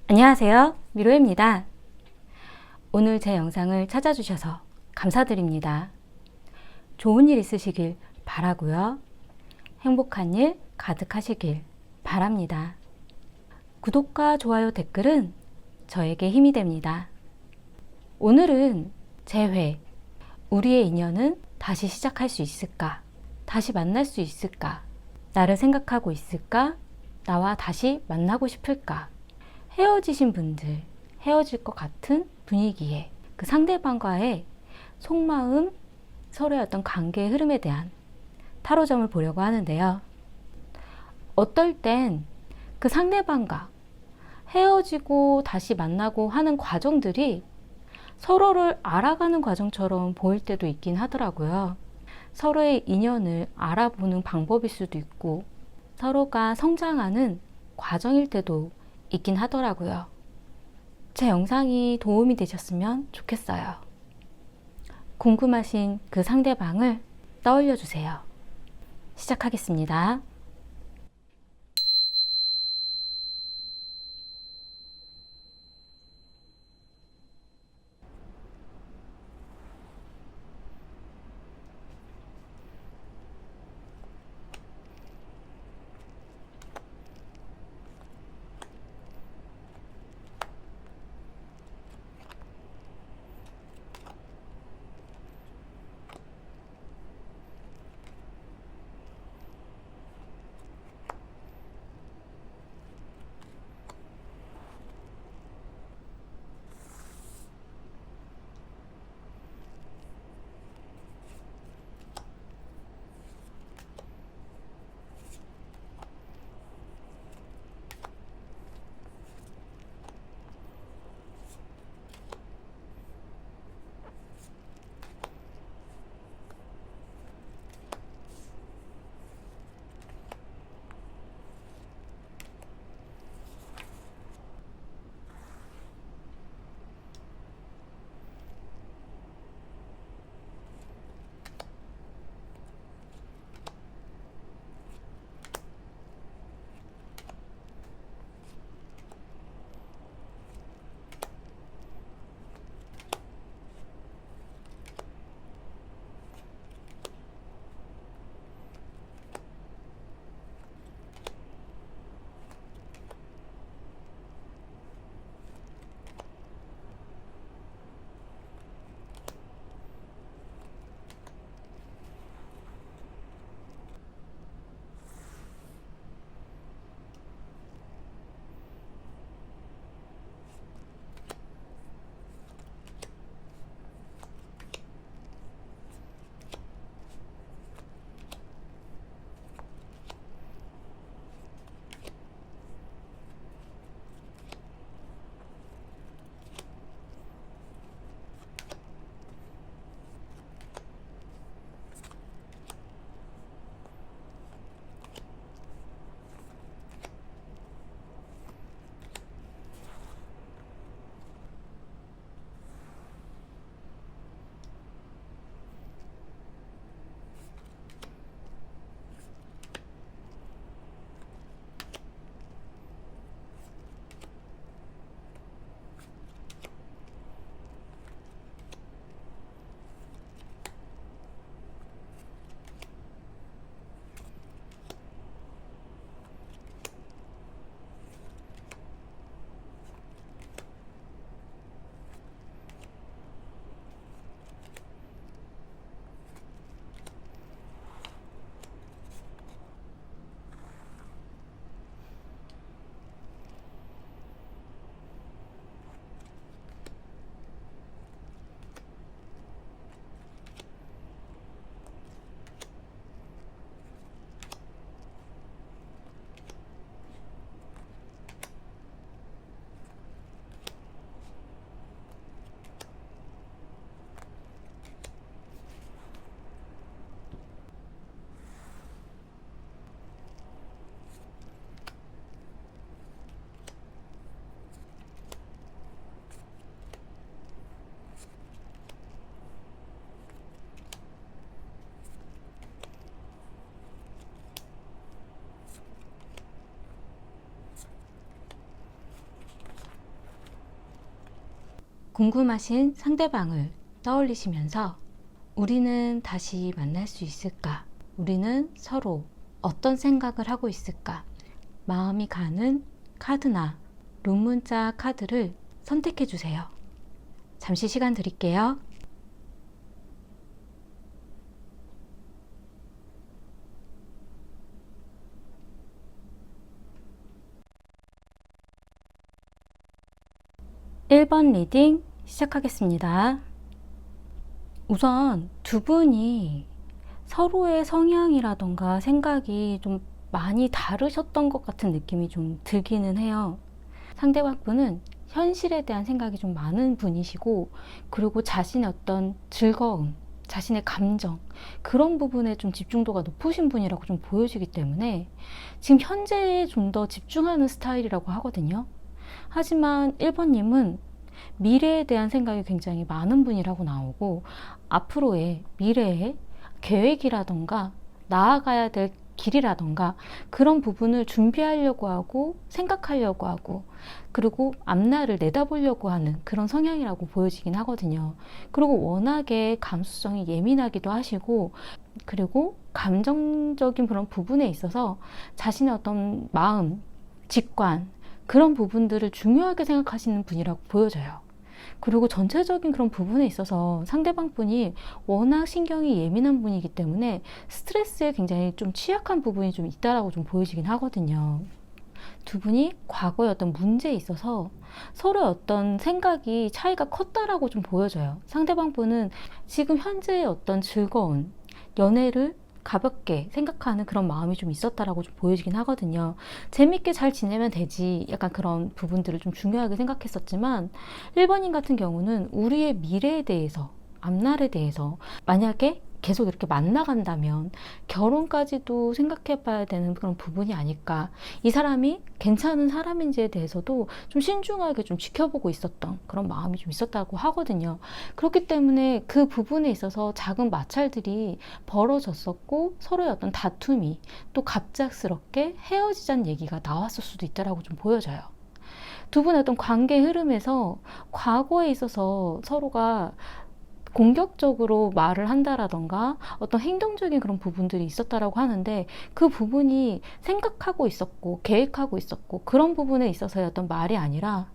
안녕하세요. 미로입니다. 오늘 제 영상을 찾아주셔서 감사드립니다. 좋은 일 있으시길 바라고요. 행복한 일 가득하시길 바랍니다. 구독과 좋아요, 댓글은 저에게 힘이 됩니다. 오늘은 재회, 우리의 인연은 다시 시작할 수 있을까? 다시 만날 수 있을까? 나를 생각하고 있을까? 나와 다시 만나고 싶을까? 헤어지신 분들, 헤어질 것 같은 분위기에 그 상대방과의 속마음, 서로의 어떤 관계의 흐름에 대한 타로점을 보려고 하는데요. 어떨 땐 그 상대방과 헤어지고 다시 만나고 하는 과정들이 서로를 알아가는 과정처럼 보일 때도 있긴 하더라고요. 서로의 인연을 알아보는 방법일 수도 있고 서로가 성장하는 과정일 때도 있긴 하더라고요. 제 영상이 도움이 되셨으면 좋겠어요. 궁금하신 그 상대방을 떠올려 주세요. 시작하겠습니다. 궁금하신 상대방을 떠올리시면서 우리는 다시 만날 수 있을까? 우리는 서로 어떤 생각을 하고 있을까? 마음이 가는 카드나 룸문자 카드를 선택해 주세요. 잠시 시간 드릴게요. (1번) 리딩 시작하겠습니다. 우선 두 분이 서로의 성향이라던가 생각이 좀 많이 다르셨던 것 같은 느낌이 좀 들기는 해요. 상대방 분은 현실에 대한 생각이 좀 많은 분이시고, 그리고 자신의 어떤 즐거움, 자신의 감정, 그런 부분에 좀 집중도가 높으신 분이라고 좀 보여지기 때문에 지금 현재에 좀 더 집중하는 스타일이라고 하거든요. 하지만 1번님은 미래에 대한 생각이 굉장히 많은 분이라고 나오고, 앞으로의 미래의 계획이라던가 나아가야 될 길이라던가 그런 부분을 준비하려고 하고 생각하려고 하고, 그리고 앞날을 내다보려고 하는 그런 성향이라고 보여지긴 하거든요. 그리고 워낙에 감수성이 예민하기도 하시고, 그리고 감정적인 그런 부분에 있어서 자신의 어떤 마음, 직관, 그런 부분들을 중요하게 생각하시는 분이라고 보여져요. 그리고 전체적인 그런 부분에 있어서 상대방 분이 워낙 신경이 예민한 분이기 때문에 스트레스에 굉장히 좀 취약한 부분이 좀 있다라고 좀 보여지긴 하거든요. 두 분이 과거의 어떤 문제에 있어서 서로의 어떤 생각이 차이가 컸다라고 좀 보여져요. 상대방 분은 지금 현재의 어떤 즐거운 연애를 가볍게 생각하는 그런 마음이 좀 있었다라고 좀 보여지긴 하거든요. 재밌게 잘 지내면 되지, 약간 그런 부분들을 좀 중요하게 생각했었지만 1번인 같은 경우는 우리의 미래에 대해서, 앞날에 대해서 만약에 계속 이렇게 만나간다면 결혼까지도 생각해 봐야 되는 그런 부분이 아닐까. 이 사람이 괜찮은 사람인지에 대해서도 좀 신중하게 좀 지켜보고 있었던 그런 마음이 좀 있었다고 하거든요. 그렇기 때문에 그 부분에 있어서 작은 마찰들이 벌어졌었고, 서로의 어떤 다툼이 또 갑작스럽게 헤어지자는 얘기가 나왔을 수도 있다라고 좀 보여져요. 두 분의 어떤 관계 흐름에서 과거에 있어서 서로가 공격적으로 말을 한다라던가 어떤 행동적인 그런 부분들이 있었다라고 하는데, 그 부분이 생각하고 있었고 계획하고 있었고 그런 부분에 있어서의 어떤 말이 아니라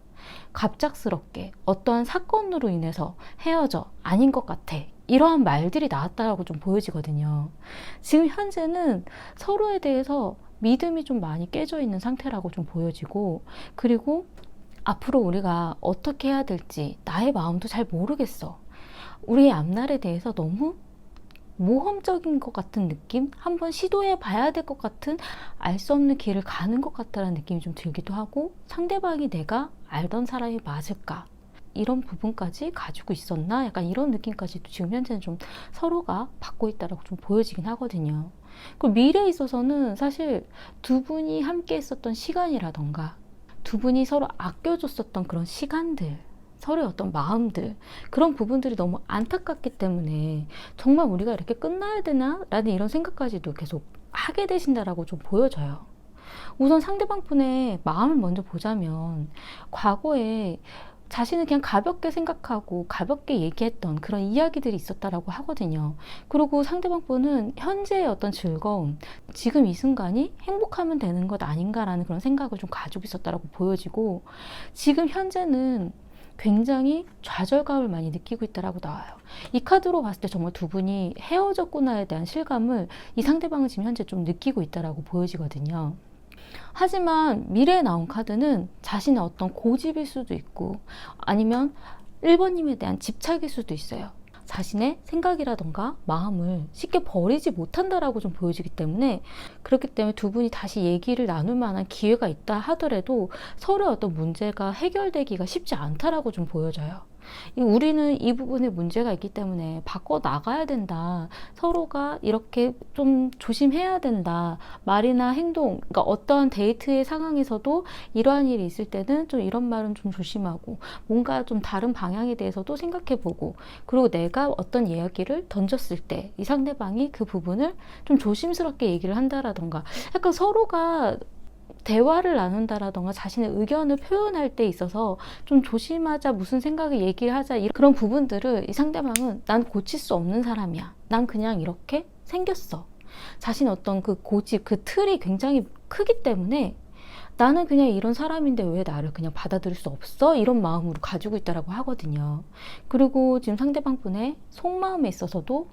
갑작스럽게 어떠한 사건으로 인해서 헤어져, 아닌 것 같아, 이러한 말들이 나왔다라고 좀 보여지거든요. 지금 현재는 서로에 대해서 믿음이 좀 많이 깨져 있는 상태라고 좀 보여지고, 그리고 앞으로 우리가 어떻게 해야 될지 나의 마음도 잘 모르겠어, 우리의 앞날에 대해서 너무 모험적인 것 같은 느낌? 한번 시도해 봐야 될 것 같은, 알 수 없는 길을 가는 것 같다는 느낌이 좀 들기도 하고, 상대방이 내가 알던 사람이 맞을까? 이런 부분까지 가지고 있었나? 약간 이런 느낌까지도 지금 현재는 좀 서로가 받고 있다라고 좀 보여지긴 하거든요. 그 미래에 있어서는 사실 두 분이 함께 있었던 시간이라던가 두 분이 서로 아껴줬었던 그런 시간들, 서로의 어떤 마음들, 그런 부분들이 너무 안타깝기 때문에 정말 우리가 이렇게 끝나야 되나? 라는 이런 생각까지도 계속 하게 되신다라고 좀 보여져요. 우선 상대방 분의 마음을 먼저 보자면, 과거에 자신은 그냥 가볍게 생각하고 가볍게 얘기했던 그런 이야기들이 있었다라고 하거든요. 그리고 상대방 분은 현재의 어떤 즐거움, 지금 이 순간이 행복하면 되는 것 아닌가라는 그런 생각을 좀 가지고 있었다라고 보여지고, 지금 현재는 굉장히 좌절감을 많이 느끼고 있다라고 나와요. 이 카드로 봤을 때 정말 두 분이 헤어졌구나에 대한 실감을 이 상대방은 지금 현재 좀 느끼고 있다라고 보여지거든요. 하지만 미래에 나온 카드는 자신의 어떤 고집일 수도 있고, 아니면 1번님에 대한 집착일 수도 있어요. 자신의 생각이라던가 마음을 쉽게 버리지 못한다라고 좀 보여지기 때문에, 그렇기 때문에 두 분이 다시 얘기를 나눌 만한 기회가 있다 하더라도 서로의 어떤 문제가 해결되기가 쉽지 않다라고 좀 보여져요. 우리는 이 부분에 문제가 있기 때문에 바꿔 나가야 된다, 서로가 이렇게 좀 조심해야 된다, 말이나 행동, 그러니까 어떠한 데이트의 상황에서도 이러한 일이 있을 때는 좀 이런 말은 좀 조심하고, 뭔가 좀 다른 방향에 대해서도 생각해보고, 그리고 내가 어떤 이야기를 던졌을 때 이 상대방이 그 부분을 좀 조심스럽게 얘기를 한다라던가, 약간 서로가 대화를 나눈다라던가 자신의 의견을 표현할 때 있어서 좀 조심하자, 무슨 생각을 얘기를 하자, 이런 그런 부분들을 이 상대방은 난 고칠 수 없는 사람이야, 난 그냥 이렇게 생겼어, 자신의 어떤 그 고집, 그 틀이 굉장히 크기 때문에 나는 그냥 이런 사람인데 왜 나를 그냥 받아들일 수 없어? 이런 마음으로 가지고 있다라고 하거든요. 그리고 지금 상대방 분의 속마음에 있어서도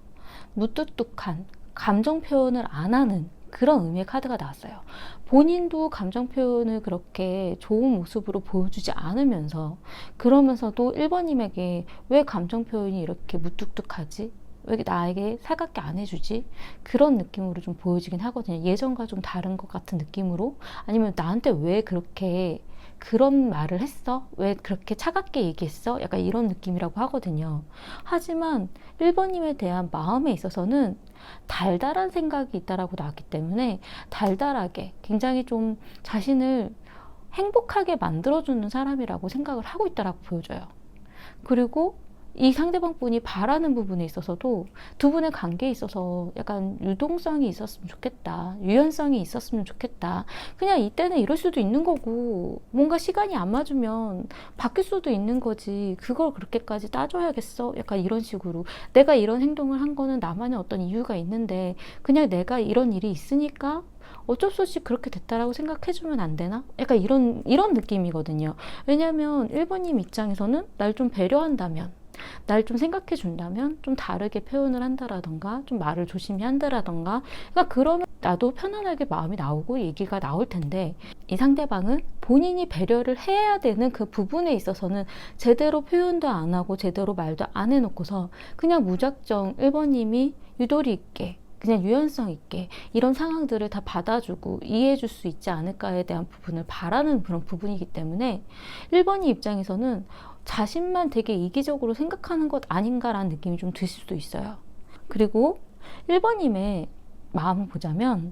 무뚝뚝한 감정 표현을 안 하는 그런 의미의 카드가 나왔어요. 본인도 감정 표현을 그렇게 좋은 모습으로 보여주지 않으면서, 그러면서도 1번님에게 왜 감정 표현이 이렇게 무뚝뚝하지? 왜 나에게 살갑게 안 해주지? 그런 느낌으로 좀 보여지긴 하거든요. 예전과 좀 다른 것 같은 느낌으로. 아니면 나한테 왜 그렇게 그런 말을 했어? 왜 그렇게 차갑게 얘기했어? 약간 이런 느낌이라고 하거든요. 하지만 1번님에 대한 마음에 있어서는 달달한 생각이 있다라고 나왔기 때문에 달달하게 굉장히 좀 자신을 행복하게 만들어주는 사람이라고 생각을 하고 있다라고 보여져요. 그리고 이 상대방 분이 바라는 부분에 있어서도 두 분의 관계에 있어서 약간 유동성이 있었으면 좋겠다, 유연성이 있었으면 좋겠다, 그냥 이때는 이럴 수도 있는 거고 뭔가 시간이 안 맞으면 바뀔 수도 있는 거지, 그걸 그렇게까지 따져야겠어, 약간 이런 식으로 내가 이런 행동을 한 거는 나만의 어떤 이유가 있는데 그냥 내가 이런 일이 있으니까 어쩔 수 없이 그렇게 됐다라고 생각해주면 안 되나? 약간 이런 느낌이거든요. 왜냐면 1번님 입장에서는 날 좀 배려한다면, 날 좀 생각해 준다면 좀 다르게 표현을 한다라던가 좀 말을 조심히 한다라던가, 그러니까 그러면 나도 편안하게 마음이 나오고 얘기가 나올 텐데, 이 상대방은 본인이 배려를 해야 되는 그 부분에 있어서는 제대로 표현도 안 하고 제대로 말도 안 해놓고서 그냥 무작정 1번님이 유도리 있게 그냥 유연성 있게 이런 상황들을 다 받아주고 이해해 줄 수 있지 않을까에 대한 부분을 바라는 그런 부분이기 때문에 1번이 입장에서는 자신만 되게 이기적으로 생각하는 것 아닌가라는 느낌이 좀 드실 수도 있어요. 그리고 1번님의 마음을 보자면,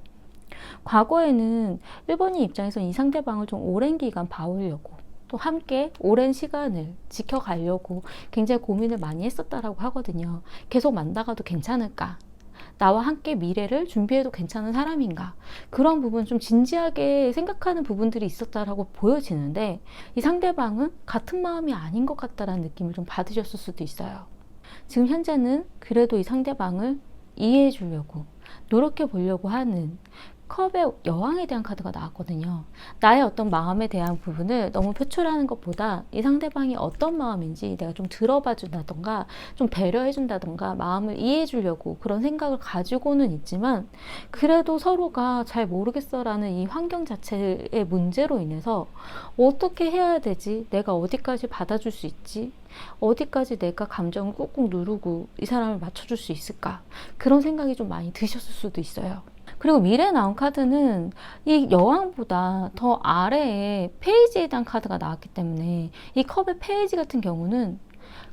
과거에는 1번님 입장에서 이 상대방을 좀 오랜 기간 봐오려고 또 함께 오랜 시간을 지켜가려고 굉장히 고민을 많이 했었다라고 하거든요. 계속 만나가도 괜찮을까? 나와 함께 미래를 준비해도 괜찮은 사람인가? 그런 부분 좀 진지하게 생각하는 부분들이 있었다라고 보여지는데, 이 상대방은 같은 마음이 아닌 것 같다라는 느낌을 좀 받으셨을 수도 있어요. 지금 현재는 그래도 이 상대방을 이해해 주려고 노력해 보려고 하는 컵의 여왕에 대한 카드가 나왔거든요. 나의 어떤 마음에 대한 부분을 너무 표출하는 것보다 이 상대방이 어떤 마음인지 내가 좀 들어봐 준다던가 좀 배려해 준다던가 마음을 이해해 주려고 그런 생각을 가지고는 있지만, 그래도 서로가 잘 모르겠어 라는 이 환경 자체의 문제로 인해서 어떻게 해야 되지? 내가 어디까지 받아줄 수 있지? 어디까지 내가 감정을 꾹꾹 누르고 이 사람을 맞춰줄 수 있을까? 그런 생각이 좀 많이 드셨을 수도 있어요. 그리고 미래에 나온 카드는 이 여왕보다 더 아래에 페이지에 대한 카드가 나왔기 때문에, 이 컵의 페이지 같은 경우는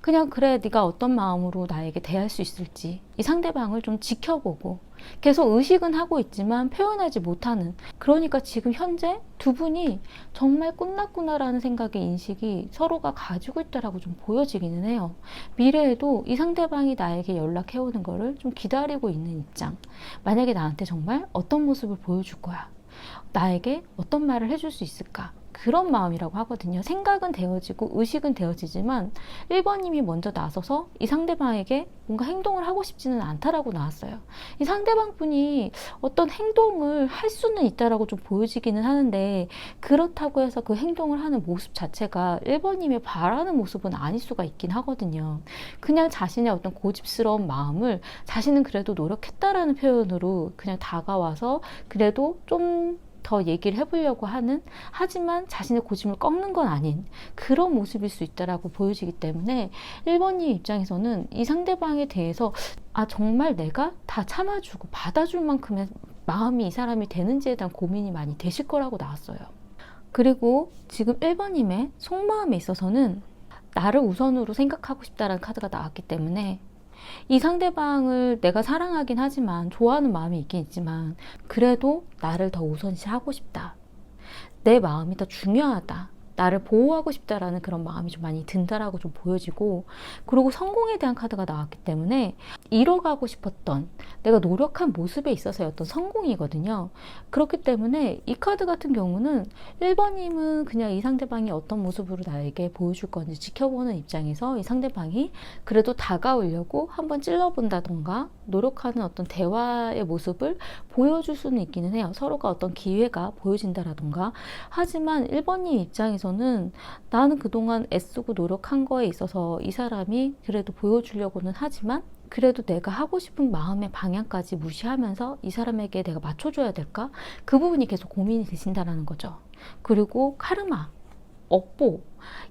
그냥 그래, 네가 어떤 마음으로 나에게 대할 수 있을지 이 상대방을 좀 지켜보고 계속 의식은 하고 있지만 표현하지 못하는, 그러니까 지금 현재 두 분이 정말 끝났구나라는 생각의 인식이 서로가 가지고 있다라고 좀 보여지기는 해요. 미래에도 이 상대방이 나에게 연락해오는 거를 좀 기다리고 있는 입장, 만약에 나한테 정말 어떤 모습을 보여줄 거야, 나에게 어떤 말을 해줄 수 있을까, 그런 마음이라고 하거든요. 생각은 되어지고 의식은 되어지지만 1번님이 먼저 나서서 이 상대방에게 뭔가 행동을 하고 싶지는 않다라고 나왔어요. 이 상대방 분이 어떤 행동을 할 수는 있다라고 좀 보여지기는 하는데, 그렇다고 해서 그 행동을 하는 모습 자체가 1번님이 바라는 모습은 아닐 수가 있긴 하거든요. 그냥 자신의 어떤 고집스러운 마음을 자신은 그래도 노력했다라는 표현으로 그냥 다가와서 그래도 좀 더 얘기를 해보려고 하는, 하지만 자신의 고집을 꺾는 건 아닌 그런 모습일 수 있다라고 보여지기 때문에 1번님 입장에서는 이 상대방에 대해서 정말 내가 다 참아주고 받아줄 만큼의 마음이 이 사람이 되는지에 대한 고민이 많이 되실 거라고 나왔어요. 그리고 지금 1번님의 속마음에 있어서는 나를 우선으로 생각하고 싶다라는 카드가 나왔기 때문에, 이 상대방을 내가 사랑하긴 하지만 좋아하는 마음이 있긴 있지만 그래도 나를 더 우선시하고 싶다, 내 마음이 더 중요하다, 나를 보호하고 싶다라는 그런 마음이 좀 많이 든다라고 좀 보여지고, 그리고 성공에 대한 카드가 나왔기 때문에 이뤄가고 싶었던 내가 노력한 모습에 있어서의 어떤 성공이거든요. 그렇기 때문에 이 카드 같은 경우는 1번님은 그냥 이 상대방이 어떤 모습으로 나에게 보여줄 건지 지켜보는 입장에서 이 상대방이 그래도 다가오려고 한번 찔러본다던가 노력하는 어떤 대화의 모습을 보여줄 수는 있기는 해요. 서로가 어떤 기회가 보여진다라던가. 하지만 1번님 입장에서는 나는 그동안 애쓰고 노력한 거에 있어서 이 사람이 그래도 보여주려고는 하지만 그래도 내가 하고 싶은 마음의 방향까지 무시하면서 이 사람에게 내가 맞춰줘야 될까? 그 부분이 계속 고민이 되신다는 거죠. 그리고 카르마, 업보.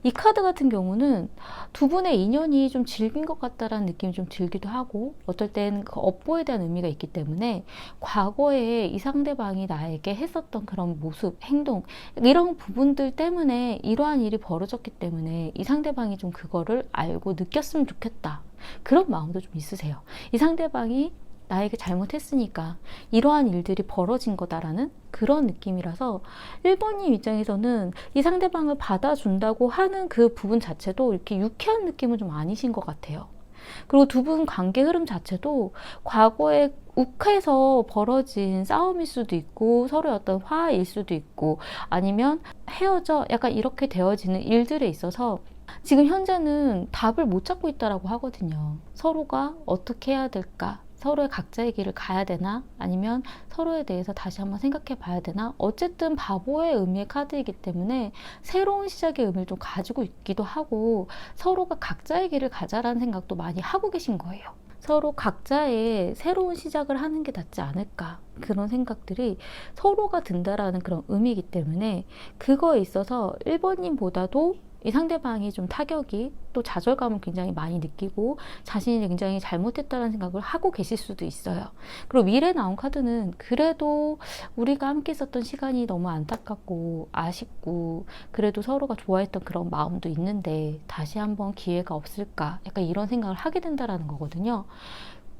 이 카드 같은 경우는 두 분의 인연이 좀 질긴 것 같다라는 느낌이 좀 들기도 하고, 어떨 땐 그 업보에 대한 의미가 있기 때문에 과거에 이 상대방이 나에게 했었던 그런 모습, 행동, 이런 부분들 때문에 이러한 일이 벌어졌기 때문에 이 상대방이 좀 그거를 알고 느꼈으면 좋겠다. 그런 마음도 좀 있으세요. 이 상대방이 나에게 잘못했으니까 이러한 일들이 벌어진 거다라는 그런 느낌이라서 1번님 입장에서는 이 상대방을 받아준다고 하는 그 부분 자체도 이렇게 유쾌한 느낌은 좀 아니신 것 같아요. 그리고 두 분 관계 흐름 자체도 과거에 욱해서 벌어진 싸움일 수도 있고 서로의 어떤 화일 수도 있고 아니면 헤어져 약간 이렇게 되어지는 일들에 있어서 지금 현재는 답을 못 찾고 있다라고 하거든요. 서로가 어떻게 해야 될까? 서로의 각자의 길을 가야 되나? 아니면 서로에 대해서 다시 한번 생각해 봐야 되나? 어쨌든 바보의 의미의 카드이기 때문에 새로운 시작의 의미를 좀 가지고 있기도 하고 서로가 각자의 길을 가자라는 생각도 많이 하고 계신 거예요. 서로 각자의 새로운 시작을 하는 게 낫지 않을까, 그런 생각들이 서로가 든다라는 그런 의미이기 때문에 그거에 있어서 1번님보다도 이 상대방이 좀 타격이 또 좌절감을 굉장히 많이 느끼고 자신이 굉장히 잘못했다는 생각을 하고 계실 수도 있어요. 그리고 미래에 나온 카드는 그래도 우리가 함께 있었던 시간이 너무 안타깝고 아쉽고 그래도 서로가 좋아했던 그런 마음도 있는데 다시 한번 기회가 없을까, 약간 이런 생각을 하게 된다라는 거거든요.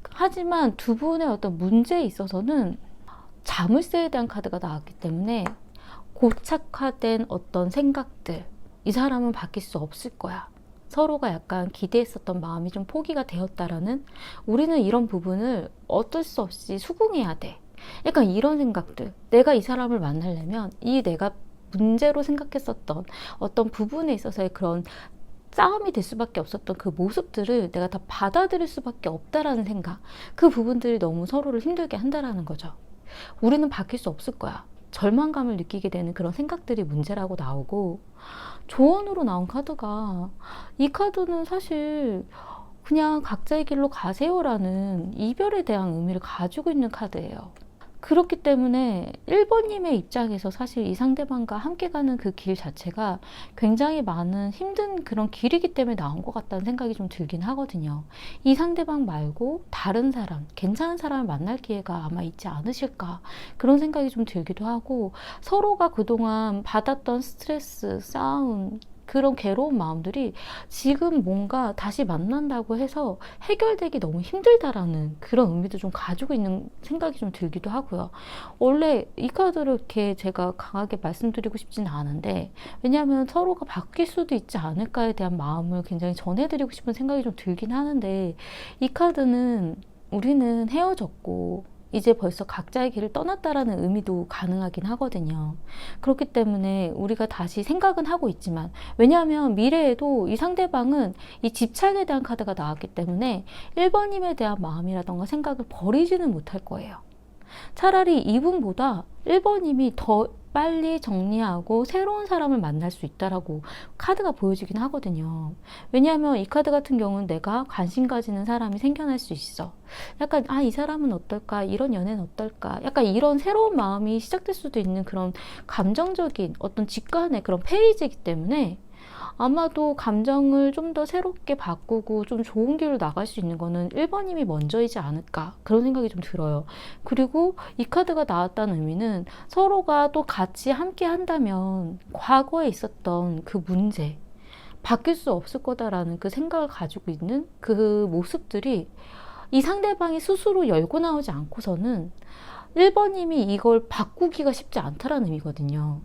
하지만 두 분의 어떤 문제에 있어서는 자물쇠에 대한 카드가 나왔기 때문에 고착화된 어떤 생각들, 이 사람은 바뀔 수 없을 거야. 서로가 약간 기대했었던 마음이 좀 포기가 되었다라는, 우리는 이런 부분을 어쩔 수 없이 수긍해야 돼. 약간 이런 생각들. 내가 이 사람을 만나려면 이 내가 문제로 생각했었던 어떤 부분에 있어서의 그런 싸움이 될 수밖에 없었던 그 모습들을 내가 다 받아들일 수밖에 없다라는 생각. 그 부분들이 너무 서로를 힘들게 한다라는 거죠. 우리는 바뀔 수 없을 거야. 절망감을 느끼게 되는 그런 생각들이 문제라고 나오고, 조언으로 나온 카드가, 이 카드는 사실 그냥 각자의 길로 가세요라는 이별에 대한 의미를 가지고 있는 카드예요. 그렇기 때문에 1번님의 입장에서 사실 이 상대방과 함께 가는 그 길 자체가 굉장히 많은 힘든 그런 길이기 때문에 나온 것 같다는 생각이 좀 들긴 하거든요. 이 상대방 말고 다른 사람, 괜찮은 사람을 만날 기회가 아마 있지 않으실까, 그런 생각이 좀 들기도 하고, 서로가 그동안 받았던 스트레스, 싸움, 그런 괴로운 마음들이 지금 뭔가 다시 만난다고 해서 해결되기 너무 힘들다라는 그런 의미도 좀 가지고 있는 생각이 좀 들기도 하고요. 원래 이 카드를 이렇게 제가 강하게 말씀드리고 싶지는 않은데, 왜냐하면 서로가 바뀔 수도 있지 않을까에 대한 마음을 굉장히 전해드리고 싶은 생각이 좀 들긴 하는데, 이 카드는 우리는 헤어졌고 이제 벌써 각자의 길을 떠났다라는 의미도 가능하긴 하거든요. 그렇기 때문에 우리가 다시 생각은 하고 있지만, 왜냐하면 미래에도 이 상대방은 이 집착에 대한 카드가 나왔기 때문에 1번님에 대한 마음이라던가 생각을 버리지는 못할 거예요. 차라리 이분보다 1번님이 더 빨리 정리하고 새로운 사람을 만날 수 있다라고 카드가 보여지긴 하거든요. 왜냐하면 이 카드 같은 경우는 내가 관심 가지는 사람이 생겨날 수 있어. 약간 이 사람은 어떨까? 이런 연애는 어떨까? 약간 이런 새로운 마음이 시작될 수도 있는 그런 감정적인 어떤 직관의 그런 페이지이기 때문에 아마도 감정을 좀 더 새롭게 바꾸고 좀 좋은 길로 나갈 수 있는 거는 1번님이 먼저이지 않을까, 그런 생각이 좀 들어요. 그리고 이 카드가 나왔다는 의미는 서로가 또 같이 함께 한다면 과거에 있었던 그 문제, 바뀔 수 없을 거다라는 그 생각을 가지고 있는 그 모습들이 이 상대방이 스스로 열고 나오지 않고서는 1번님이 이걸 바꾸기가 쉽지 않다라는 의미거든요.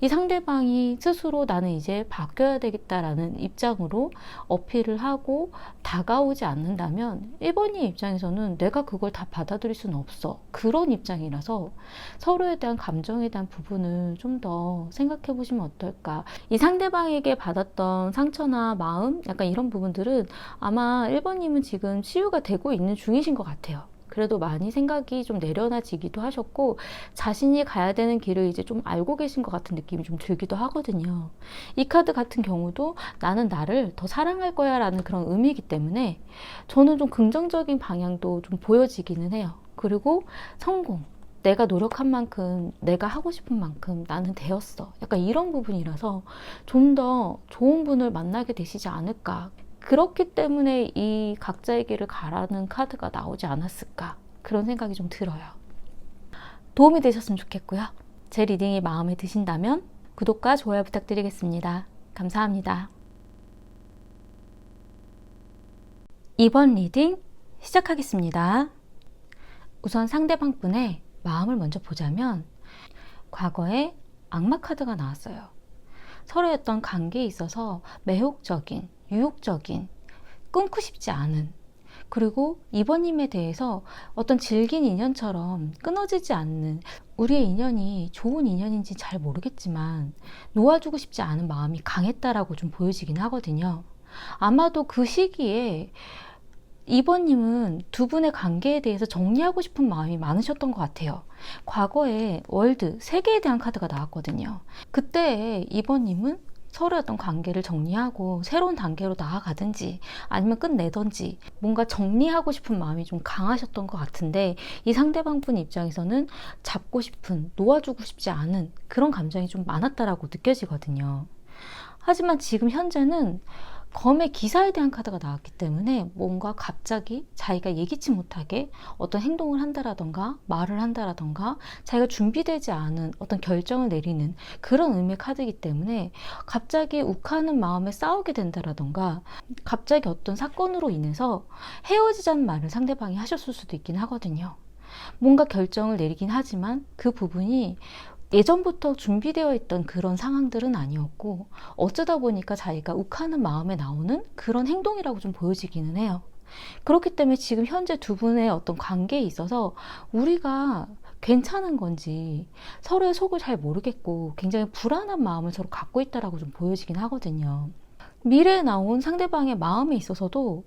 이 상대방이 스스로 나는 이제 바뀌어야 되겠다라는 입장으로 어필을 하고 다가오지 않는다면 1번님 입장에서는 내가 그걸 다 받아들일 수는 없어. 그런 입장이라서 서로에 대한 감정에 대한 부분을 좀 더 생각해 보시면 어떨까. 이 상대방에게 받았던 상처나 마음, 약간 이런 부분들은 아마 1번님은 지금 치유가 되고 있는 중이신 것 같아요. 그래도 많이 생각이 좀 내려놔지기도 하셨고 자신이 가야 되는 길을 이제 좀 알고 계신 것 같은 느낌이 좀 들기도 하거든요. 이 카드 같은 경우도 나는 나를 더 사랑할 거야 라는 그런 의미이기 때문에 저는 좀 긍정적인 방향도 좀 보여지기는 해요. 그리고 성공, 내가 노력한 만큼, 내가 하고 싶은 만큼 나는 되었어. 약간 이런 부분이라서 좀 더 좋은 분을 만나게 되시지 않을까. 그렇기 때문에 이 각자의 길을 가라는 카드가 나오지 않았을까. 그런 생각이 좀 들어요. 도움이 되셨으면 좋겠고요. 제 리딩이 마음에 드신다면 구독과 좋아요 부탁드리겠습니다. 감사합니다. 이번 리딩 시작하겠습니다. 우선 상대방 분의 마음을 먼저 보자면 과거에 악마 카드가 나왔어요. 서로의 어떤 관계에 있어서 매혹적인, 유혹적인, 끊고 싶지 않은, 그리고 이번님에 대해서 어떤 질긴 인연처럼 끊어지지 않는, 우리의 인연이 좋은 인연인지 잘 모르겠지만 놓아주고 싶지 않은 마음이 강했다라고 좀 보여지긴 하거든요. 아마도 그 시기에 이번님은 두 분의 관계에 대해서 정리하고 싶은 마음이 많으셨던 것 같아요. 과거에 월드, 세계에 대한 카드가 나왔거든요. 그때 이번님은 서로의 어떤 관계를 정리하고 새로운 단계로 나아가든지 아니면 끝내든지 뭔가 정리하고 싶은 마음이 좀 강하셨던 것 같은데 이 상대방 분 입장에서는 잡고 싶은, 놓아주고 싶지 않은 그런 감정이 좀 많았다라고 느껴지거든요. 하지만 지금 현재는 검의 기사에 대한 카드가 나왔기 때문에 뭔가 갑자기 자기가 예기치 못하게 어떤 행동을 한다라던가 말을 한다라던가 자기가 준비되지 않은 어떤 결정을 내리는 그런 의미의 카드이기 때문에 갑자기 욱하는 마음에 싸우게 된다라던가 갑자기 어떤 사건으로 인해서 헤어지자는 말을 상대방이 하셨을 수도 있긴 하거든요. 뭔가 결정을 내리긴 하지만 그 부분이 예전부터 준비되어 있던 그런 상황들은 아니었고 어쩌다 보니까 자기가 욱하는 마음에 나오는 그런 행동이라고 좀 보여지기는 해요. 그렇기 때문에 지금 현재 두 분의 어떤 관계에 있어서 우리가 괜찮은 건지 서로의 속을 잘 모르겠고 굉장히 불안한 마음을 서로 갖고 있다라고 좀 보여지긴 하거든요. 미래에 나온 상대방의 마음에 있어서도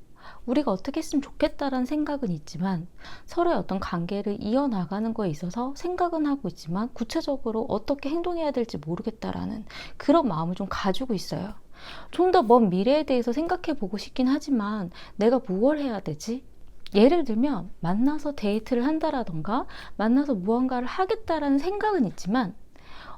우리가 어떻게 했으면 좋겠다라는 생각은 있지만 서로의 어떤 관계를 이어나가는 거에 있어서 생각은 하고 있지만 구체적으로 어떻게 행동해야 될지 모르겠다라는 그런 마음을 좀 가지고 있어요. 좀 더 먼 미래에 대해서 생각해 보고 싶긴 하지만 내가 무엇을 해야 되지? 예를 들면 만나서 데이트를 한다라던가 만나서 무언가를 하겠다라는 생각은 있지만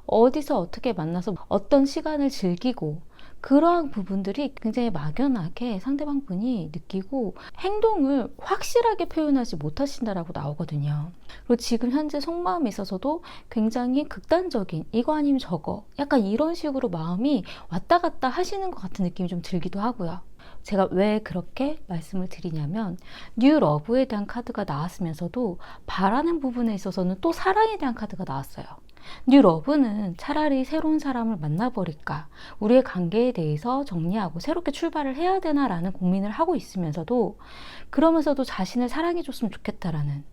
어디서 어떻게 만나서 어떤 시간을 즐기고 그러한 부분들이 굉장히 막연하게 상대방 분이 느끼고 행동을 확실하게 표현하지 못하신다라고 나오거든요. 그리고 지금 현재 속마음에 있어서도 굉장히 극단적인 이거 아니면 저거 약간 이런 식으로 마음이 왔다 갔다 하시는 것 같은 느낌이 좀 들기도 하고요. 제가 왜 그렇게 말씀을 드리냐면 뉴 러브에 대한 카드가 나왔으면서도 바라는 부분에 있어서는 또 사랑에 대한 카드가 나왔어요. 뉴 러브는 차라리 새로운 사람을 만나버릴까, 우리의 관계에 대해서 정리하고 새롭게 출발을 해야 되나라는 고민을 하고 있으면서도 그러면서도 자신을 사랑해줬으면 좋겠다라는,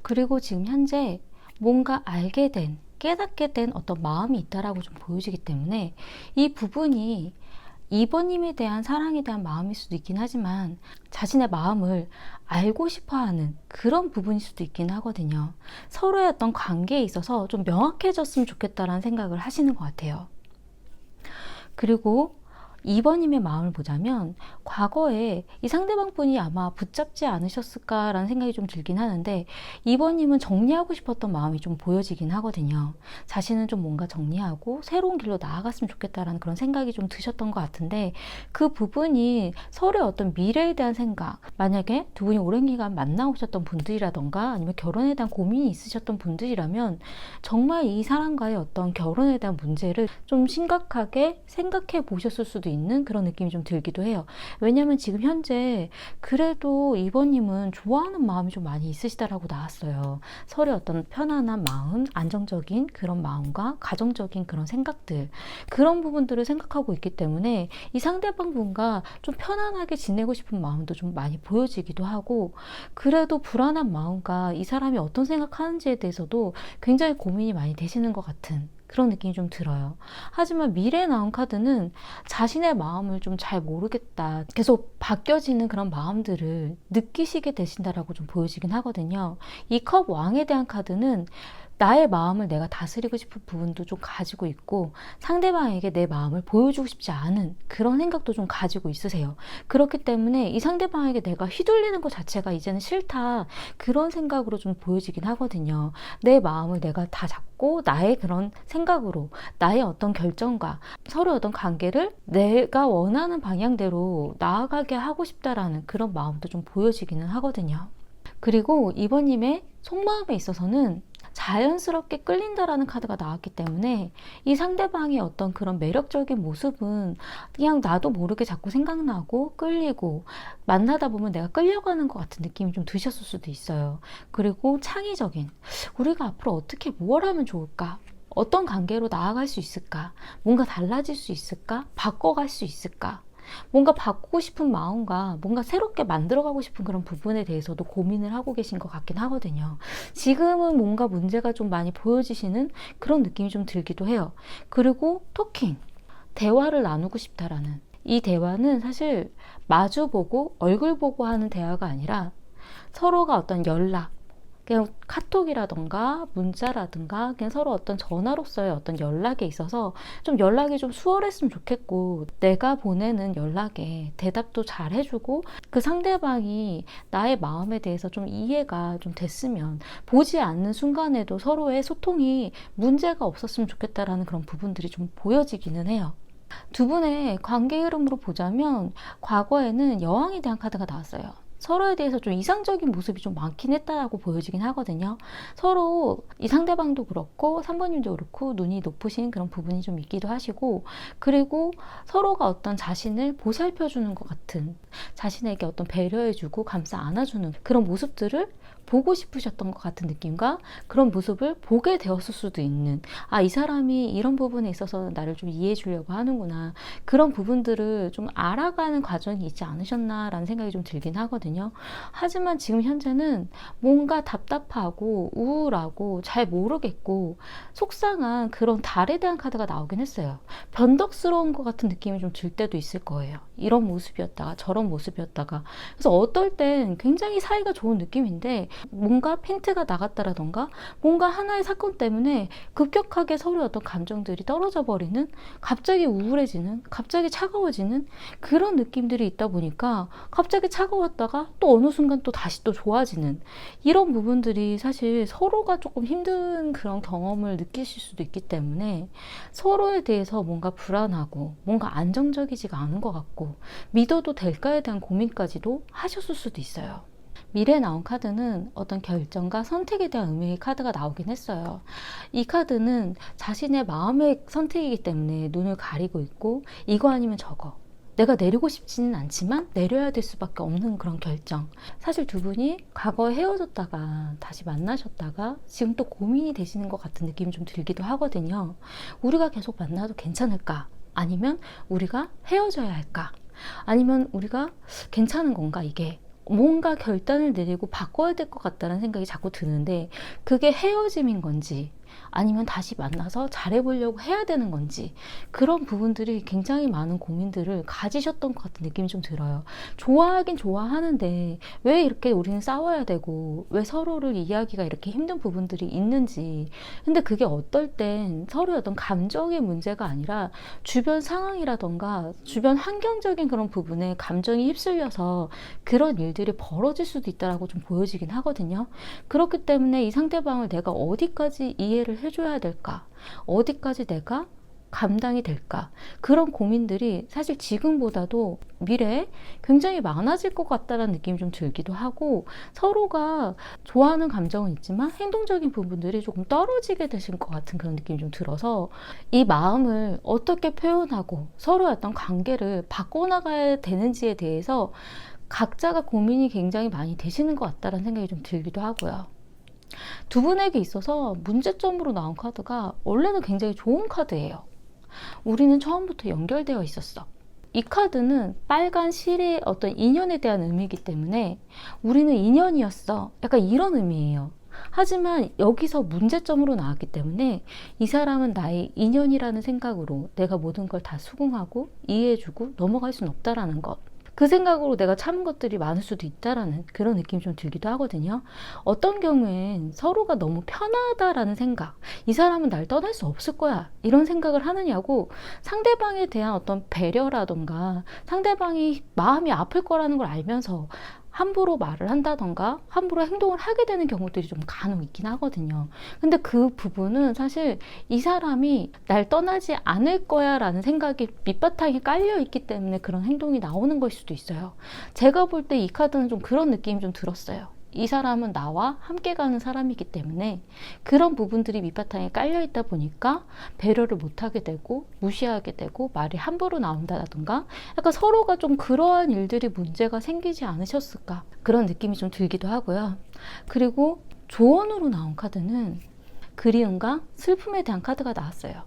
그리고 지금 현재 뭔가 알게 된, 깨닫게 된 어떤 마음이 있다라고 좀 보여지기 때문에 이 부분이 2번님에 대한 사랑에 대한 마음일 수도 있긴 하지만 자신의 마음을 알고 싶어하는 그런 부분일 수도 있긴 하거든요. 서로의 어떤 관계에 있어서 좀 명확해졌으면 좋겠다라는 생각을 하시는 것 같아요. 그리고 2번님의 마음을 보자면 과거에 이 상대방 분이 아마 붙잡지 않으셨을까라는 생각이 좀 들긴 하는데 2번님은 정리하고 싶었던 마음이 좀 보여지긴 하거든요. 자신은 좀 뭔가 정리하고 새로운 길로 나아갔으면 좋겠다라는 그런 생각이 좀 드셨던 것 같은데 그 부분이 서로의 어떤 미래에 대한 생각, 만약에 두 분이 오랜 기간 만나오셨던 분들이라던가 아니면 결혼에 대한 고민이 있으셨던 분들이라면 정말 이 사람과의 어떤 결혼에 대한 문제를 좀 심각하게 생각해 보셨을 수도 수도 있는 그런 느낌이 좀 들기도 해요. 왜냐면 지금 현재 그래도 2번님은 좋아하는 마음이 좀 많이 있으시다라고 나왔어요. 서로의 어떤 편안한 마음, 안정적인 그런 마음과 가정적인 그런 생각들, 그런 부분들을 생각하고 있기 때문에 이 상대방 분과 좀 편안하게 지내고 싶은 마음도 좀 많이 보여지기도 하고, 그래도 불안한 마음과 이 사람이 어떤 생각하는지에 대해서도 굉장히 고민이 많이 되시는 것 같은 그런 느낌이 좀 들어요. 하지만 미래에 나온 카드는 자신의 마음을 좀 잘 모르겠다, 계속 바뀌어지는 그런 마음들을 느끼시게 되신다라고 좀 보여지긴 하거든요. 이 컵 왕에 대한 카드는 나의 마음을 내가 다스리고 싶은 부분도 좀 가지고 있고, 상대방에게 내 마음을 보여주고 싶지 않은 그런 생각도 좀 가지고 있으세요. 그렇기 때문에 이 상대방에게 내가 휘둘리는 것 자체가 이제는 싫다, 그런 생각으로 좀 보여지긴 하거든요. 내 마음을 내가 다 잡고 나의 그런 생각으로, 나의 어떤 결정과 서로의 어떤 관계를 내가 원하는 방향대로 나아가게 하고 싶다라는 그런 마음도 좀 보여지기는 하거든요. 그리고 이번님의 속마음에 있어서는 자연스럽게 끌린다라는 카드가 나왔기 때문에 이 상대방의 어떤 그런 매력적인 모습은 그냥 나도 모르게 자꾸 생각나고 끌리고, 만나다 보면 내가 끌려가는 것 같은 느낌이 좀 드셨을 수도 있어요. 그리고 창의적인, 우리가 앞으로 어떻게 뭘 하면 좋을까? 어떤 관계로 나아갈 수 있을까? 뭔가 달라질 수 있을까? 바꿔갈 수 있을까? 뭔가 바꾸고 싶은 마음과 뭔가 새롭게 만들어가고 싶은 그런 부분에 대해서도 고민을 하고 계신 것 같긴 하거든요. 지금은 뭔가 문제가 좀 많이 보여지시는 그런 느낌이 좀 들기도 해요. 그리고 토킹, 대화를 나누고 싶다라는, 이 대화는 사실 마주보고 얼굴 보고 하는 대화가 아니라 서로가 어떤 연락, 그냥 카톡이라던가 문자라든가 그냥 서로 어떤 전화로서의 어떤 연락에 있어서 좀 연락이 좀 수월했으면 좋겠고, 내가 보내는 연락에 대답도 잘 해주고 그 상대방이 나의 마음에 대해서 좀 이해가 좀 됐으면, 보지 않는 순간에도 서로의 소통이 문제가 없었으면 좋겠다라는 그런 부분들이 좀 보여지기는 해요. 두 분의 관계 흐름으로 보자면 과거에는 여왕에 대한 카드가 나왔어요. 서로에 대해서 좀 이상적인 모습이 좀 많긴 했다라고 보여지긴 하거든요. 서로 이 상대방도 그렇고 3번님도 그렇고 눈이 높으신 그런 부분이 좀 있기도 하시고, 그리고 서로가 어떤 자신을 보살펴주는 것 같은, 자신에게 어떤 배려해주고 감싸 안아주는 그런 모습들을 보고 싶으셨던 것 같은 느낌과, 그런 모습을 보게 되었을 수도 있는, 아, 이 사람이 이런 부분에 있어서 나를 좀 이해해 주려고 하는구나, 그런 부분들을 좀 알아가는 과정이 있지 않으셨나라는 생각이 좀 들긴 하거든요. 하지만 지금 현재는 뭔가 답답하고 우울하고 잘 모르겠고 속상한 그런 달에 대한 카드가 나오긴 했어요. 변덕스러운 것 같은 느낌이 좀 들 때도 있을 거예요. 이런 모습이었다가 저런 모습이었다가. 그래서 어떨 땐 굉장히 사이가 좋은 느낌인데 뭔가 핀트가 나갔다라던가 뭔가 하나의 사건 때문에 급격하게 서로의 어떤 감정들이 떨어져 버리는, 갑자기 우울해지는, 갑자기 차가워지는 그런 느낌들이 있다 보니까 갑자기 차가웠다가 또 어느 순간 또 다시 또 좋아지는, 이런 부분들이 사실 서로가 조금 힘든 그런 경험을 느끼실 수도 있기 때문에 서로에 대해서 뭔가 불안하고 뭔가 안정적이지가 않은 것 같고 믿어도 될까에 대한 고민까지도 하셨을 수도 있어요. 미래에 나온 카드는 어떤 결정과 선택에 대한 의미의 카드가 나오긴 했어요. 이 카드는 자신의 마음의 선택이기 때문에 눈을 가리고 있고, 이거 아니면 저거, 내가 내리고 싶지는 않지만 내려야 될 수밖에 없는 그런 결정. 사실 두 분이 과거에 헤어졌다가 다시 만나셨다가 지금 또 고민이 되시는 것 같은 느낌이 좀 들기도 하거든요. 우리가 계속 만나도 괜찮을까? 아니면 우리가 헤어져야 할까? 아니면 우리가 괜찮은 건가 이게? 뭔가 결단을 내리고 바꿔야 될 것 같다는 생각이 자꾸 드는데, 그게 헤어짐인 건지 아니면 다시 만나서 잘해보려고 해야 되는 건지, 그런 부분들이 굉장히 많은 고민들을 가지셨던 것 같은 느낌이 좀 들어요. 좋아하긴 좋아하는데 왜 이렇게 우리는 싸워야 되고 왜 서로를 이해하기가 이렇게 힘든 부분들이 있는지. 근데 그게 어떨 땐 서로의 어떤 감정의 문제가 아니라 주변 상황이라던가 주변 환경적인 그런 부분에 감정이 휩쓸려서 그런 일들이 벌어질 수도 있다라고 좀 보여지긴 하거든요. 그렇기 때문에 이 상대방을 내가 어디까지 이해를 해줘야 될까? 어디까지 내가 감당이 될까? 그런 고민들이 사실 지금보다도 미래에 굉장히 많아질 것 같다는 느낌이 좀 들기도 하고, 서로가 좋아하는 감정은 있지만 행동적인 부분들이 조금 떨어지게 되신 것 같은 그런 느낌이 좀 들어서, 이 마음을 어떻게 표현하고 서로의 어떤 관계를 바꿔나가야 되는지에 대해서 각자가 고민이 굉장히 많이 되시는 것 같다는 생각이 좀 들기도 하고요. 두 분에게 있어서 문제점으로 나온 카드가 원래는 굉장히 좋은 카드예요. 우리는 처음부터 연결되어 있었어. 이 카드는 빨간 실의 어떤 인연에 대한 의미이기 때문에 우리는 인연이었어. 약간 이런 의미예요. 하지만 여기서 문제점으로 나왔기 때문에 이 사람은 나의 인연이라는 생각으로 내가 모든 걸 다 수긍하고 이해해주고 넘어갈 수는 없다라는 것. 그 생각으로 내가 참은 것들이 많을 수도 있다라는 그런 느낌이 좀 들기도 하거든요. 어떤 경우엔 서로가 너무 편하다라는 생각, 이 사람은 날 떠날 수 없을 거야, 이런 생각을 하느냐고, 상대방에 대한 어떤 배려라던가 상대방이 마음이 아플 거라는 걸 알면서 함부로 말을 한다던가 함부로 행동을 하게 되는 경우들이 좀 간혹 있긴 하거든요. 근데 그 부분은 사실 이 사람이 날 떠나지 않을 거야 라는 생각이 밑바탕에 깔려 있기 때문에 그런 행동이 나오는 걸 수도 있어요. 제가 볼 때 이 카드는 좀 그런 느낌이 좀 들었어요. 이 사람은 나와 함께 가는 사람이기 때문에 그런 부분들이 밑바탕에 깔려 있다 보니까 배려를 못하게 되고 무시하게 되고 말이 함부로 나온다던가, 약간 서로가 좀 그러한 일들이 문제가 생기지 않으셨을까, 그런 느낌이 좀 들기도 하고요. 그리고 조언으로 나온 카드는 그리움과 슬픔에 대한 카드가 나왔어요.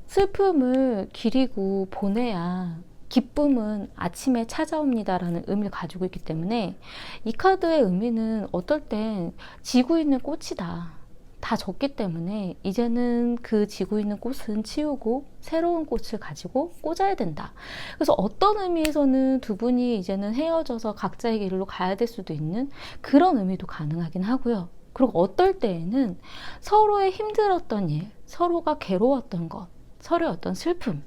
슬픔을 기리고 보내야 기쁨은 아침에 찾아옵니다라는 의미를 가지고 있기 때문에, 이 카드의 의미는 어떨 땐 지고 있는 꽃이다, 다 졌기 때문에 이제는 그 지고 있는 꽃은 치우고 새로운 꽃을 가지고 꽂아야 된다. 그래서 어떤 의미에서는 두 분이 이제는 헤어져서 각자의 길로 가야 될 수도 있는 그런 의미도 가능하긴 하고요. 그리고 어떨 때에는 서로의 힘들었던 일, 서로가 괴로웠던 것, 서로의 어떤 슬픔,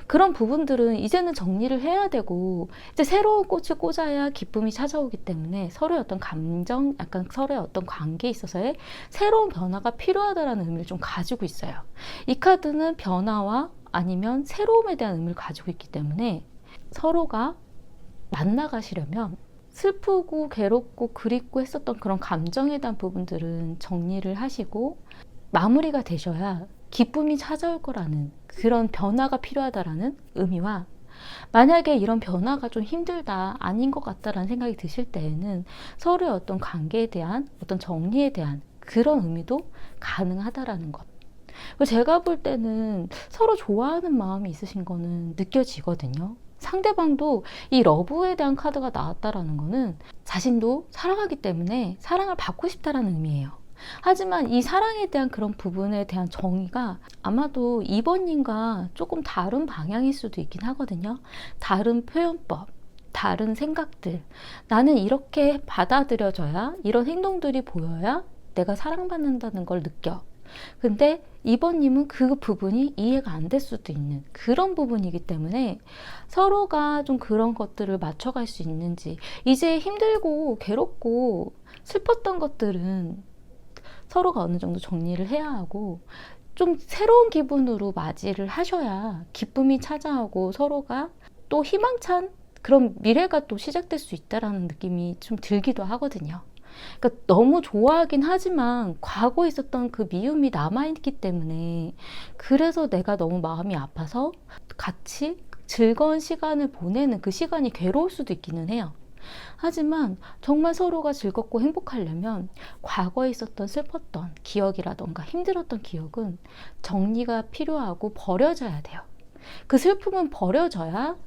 그런 부분들은 이제는 정리를 해야 되고 이제 새로운 꽃을 꽂아야 기쁨이 찾아오기 때문에 서로의 어떤 감정, 약간 서로의 어떤 관계에 있어서의 새로운 변화가 필요하다는 의미를 좀 가지고 있어요. 이 카드는 변화와 아니면 새로움에 대한 의미를 가지고 있기 때문에 서로가 만나가시려면 슬프고 괴롭고 그립고 했었던 그런 감정에 대한 부분들은 정리를 하시고 마무리가 되셔야 기쁨이 찾아올 거라는 그런 변화가 필요하다라는 의미와, 만약에 이런 변화가 좀 힘들다, 아닌 것 같다라는 생각이 드실 때에는 서로의 어떤 관계에 대한 어떤 정리에 대한 그런 의미도 가능하다라는 것. 그리고 제가 볼 때는 서로 좋아하는 마음이 있으신 거는 느껴지거든요. 상대방도 이 러브에 대한 카드가 나왔다라는 거는 자신도 사랑하기 때문에 사랑을 받고 싶다라는 의미예요. 하지만 이 사랑에 대한 그런 부분에 대한 정의가 아마도 2번님과 조금 다른 방향일 수도 있긴 하거든요. 다른 표현법, 다른 생각들. 나는 이렇게 받아들여져야, 이런 행동들이 보여야 내가 사랑받는다는 걸 느껴. 근데 2번님은 그 부분이 이해가 안 될 수도 있는 그런 부분이기 때문에 서로가 좀 그런 것들을 맞춰갈 수 있는지, 이제 힘들고 괴롭고 슬펐던 것들은 서로가 어느 정도 정리를 해야 하고 좀 새로운 기분으로 맞이를 하셔야 기쁨이 찾아오고 서로가 또 희망찬 그런 미래가 또 시작될 수 있다라는 느낌이 좀 들기도 하거든요. 그러니까 너무 좋아하긴 하지만 과거에 있었던 그 미움이 남아있기 때문에, 그래서 내가 너무 마음이 아파서 같이 즐거운 시간을 보내는 그 시간이 괴로울 수도 있기는 해요. 하지만 정말 서로가 즐겁고 행복하려면 과거에 있었던 슬펐던 기억이라던가 힘들었던 기억은 정리가 필요하고 버려져야 돼요. 그 슬픔은 버려져야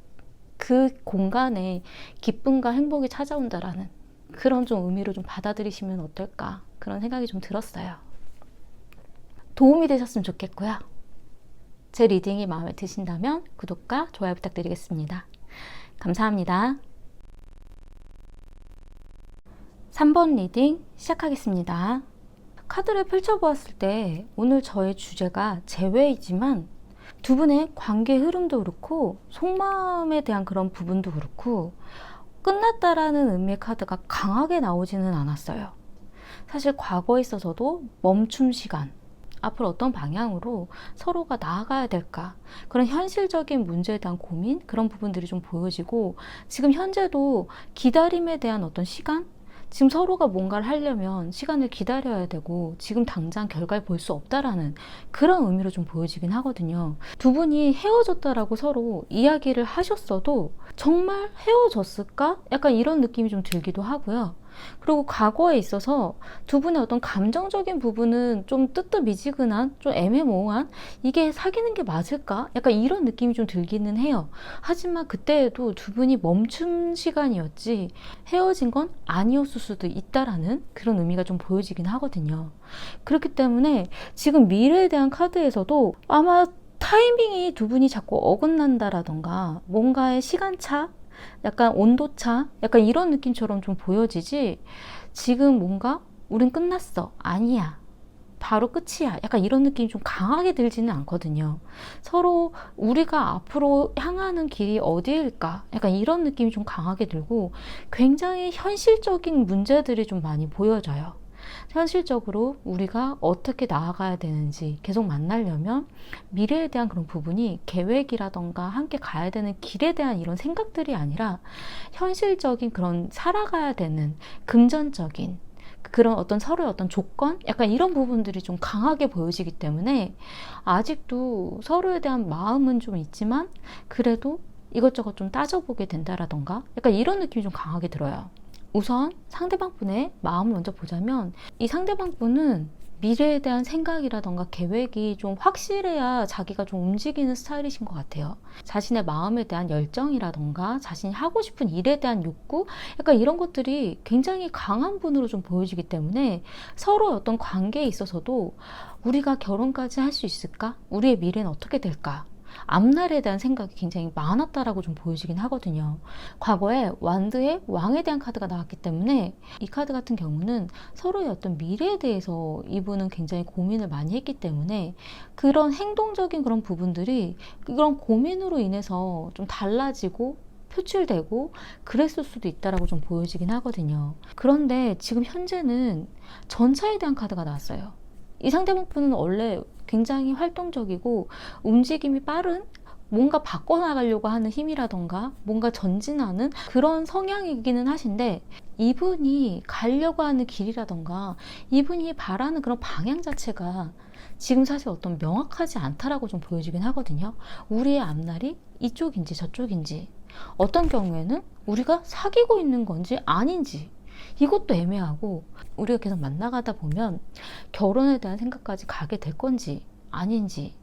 그 공간에 기쁨과 행복이 찾아온다라는 그런 좀 의미로 좀 받아들이시면 어떨까, 그런 생각이 좀 들었어요. 도움이 되셨으면 좋겠고요. 제 리딩이 마음에 드신다면 구독과 좋아요 부탁드리겠습니다. 감사합니다. 3번 리딩 시작하겠습니다. 카드를 펼쳐보았을 때 오늘 저의 주제가 재회이지만 두 분의 관계 흐름도 그렇고 속마음에 대한 그런 부분도 그렇고 끝났다라는 의미의 카드가 강하게 나오지는 않았어요. 사실 과거에 있어서도 멈춤 시간, 앞으로 어떤 방향으로 서로가 나아가야 될까, 그런 현실적인 문제에 대한 고민, 그런 부분들이 좀 보여지고, 지금 현재도 기다림에 대한 어떤 시간, 지금 서로가 뭔가를 하려면 시간을 기다려야 되고 지금 당장 결과를 볼 수 없다라는 그런 의미로 좀 보여지긴 하거든요. 두 분이 헤어졌다라고 서로 이야기를 하셨어도 정말 헤어졌을까? 약간 이런 느낌이 좀 들기도 하고요. 그리고 과거에 있어서 두 분의 어떤 감정적인 부분은 좀 뜨뜻미지근한, 좀 애매모호한, 이게 사귀는 게 맞을까? 약간 이런 느낌이 좀 들기는 해요. 하지만 그때에도 두 분이 멈춤 시간이었지 헤어진 건 아니었을 수도 있다라는 그런 의미가 좀 보여지긴 하거든요. 그렇기 때문에 지금 미래에 대한 카드에서도 아마 타이밍이 두 분이 자꾸 어긋난다라던가 뭔가의 시간차, 약간 온도차, 약간 이런 느낌처럼 좀 보여지지, 지금 뭔가 우린 끝났어, 아니야, 바로 끝이야, 약간 이런 느낌이 좀 강하게 들지는 않거든요. 서로 우리가 앞으로 향하는 길이 어디일까, 약간 이런 느낌이 좀 강하게 들고 굉장히 현실적인 문제들이 좀 많이 보여져요. 현실적으로 우리가 어떻게 나아가야 되는지, 계속 만나려면 미래에 대한 그런 부분이 계획이라던가 함께 가야 되는 길에 대한 이런 생각들이 아니라 현실적인 그런 살아가야 되는 금전적인 그런 어떤 서로의 어떤 조건? 약간 이런 부분들이 좀 강하게 보여지기 때문에 아직도 서로에 대한 마음은 좀 있지만 그래도 이것저것 좀 따져보게 된다라던가 약간 이런 느낌이 좀 강하게 들어요. 우선 상대방 분의 마음을 먼저 보자면, 이 상대방 분은 미래에 대한 생각이라던가 계획이 좀 확실해야 자기가 좀 움직이는 스타일이신 것 같아요. 자신의 마음에 대한 열정이라던가 자신이 하고 싶은 일에 대한 욕구, 약간 이런 것들이 굉장히 강한 분으로 좀 보여지기 때문에 서로의 어떤 관계에 있어서도 우리가 결혼까지 할 수 있을까? 우리의 미래는 어떻게 될까? 앞날에 대한 생각이 굉장히 많았다라고 좀 보여지긴 하거든요. 과거에 완드의 왕에 대한 카드가 나왔기 때문에 이 카드 같은 경우는 서로의 어떤 미래에 대해서 이분은 굉장히 고민을 많이 했기 때문에 그런 행동적인 그런 부분들이 그런 고민으로 인해서 좀 달라지고 표출되고 그랬을 수도 있다라고 좀 보여지긴 하거든요. 그런데 지금 현재는 전차에 대한 카드가 나왔어요. 이 상대방 분은 원래 굉장히 활동적이고 움직임이 빠른, 뭔가 바꿔나가려고 하는 힘이라던가 뭔가 전진하는 그런 성향이기는 하신데, 이분이 가려고 하는 길이라던가 이분이 바라는 그런 방향 자체가 지금 사실 어떤 명확하지 않다라고 좀 보여지긴 하거든요. 우리의 앞날이 이쪽인지 저쪽인지, 어떤 경우에는 우리가 사귀고 있는 건지 아닌지 이것도 애매하고, 우리가 계속 만나가다 보면 결혼에 대한 생각까지 가게 될 건지 아닌지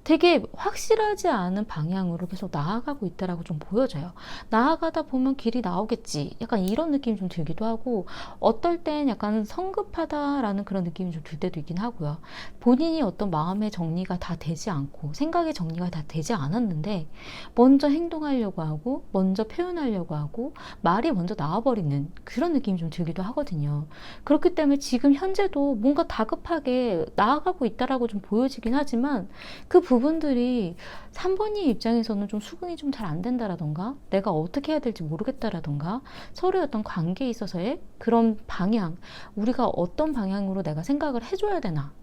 되게 확실하지 않은 방향으로 계속 나아가고 있다라고 좀 보여져요. 나아가다 보면 길이 나오겠지, 약간 이런 느낌이 좀 들기도 하고, 어떨 땐 약간 성급하다라는 그런 느낌이 좀 들 때도 있긴 하고요. 본인이 어떤 마음의 정리가 다 되지 않고 생각의 정리가 다 되지 않았는데 먼저 행동하려고 하고 먼저 표현하려고 하고 말이 먼저 나와버리는 그런 느낌이 좀 들기도 하거든요. 그렇기 때문에 지금 현재도 뭔가 다급하게 나아가고 있다라고 좀 보여지긴 하지만 그 부분들이 3번님 입장에서는 좀 수긍이 좀 잘 안 된다라던가 내가 어떻게 해야 될지 모르겠다라던가 서로의 어떤 관계에 있어서의 그런 방향, 우리가 어떤 방향으로 내가 생각을 해줘야 되나,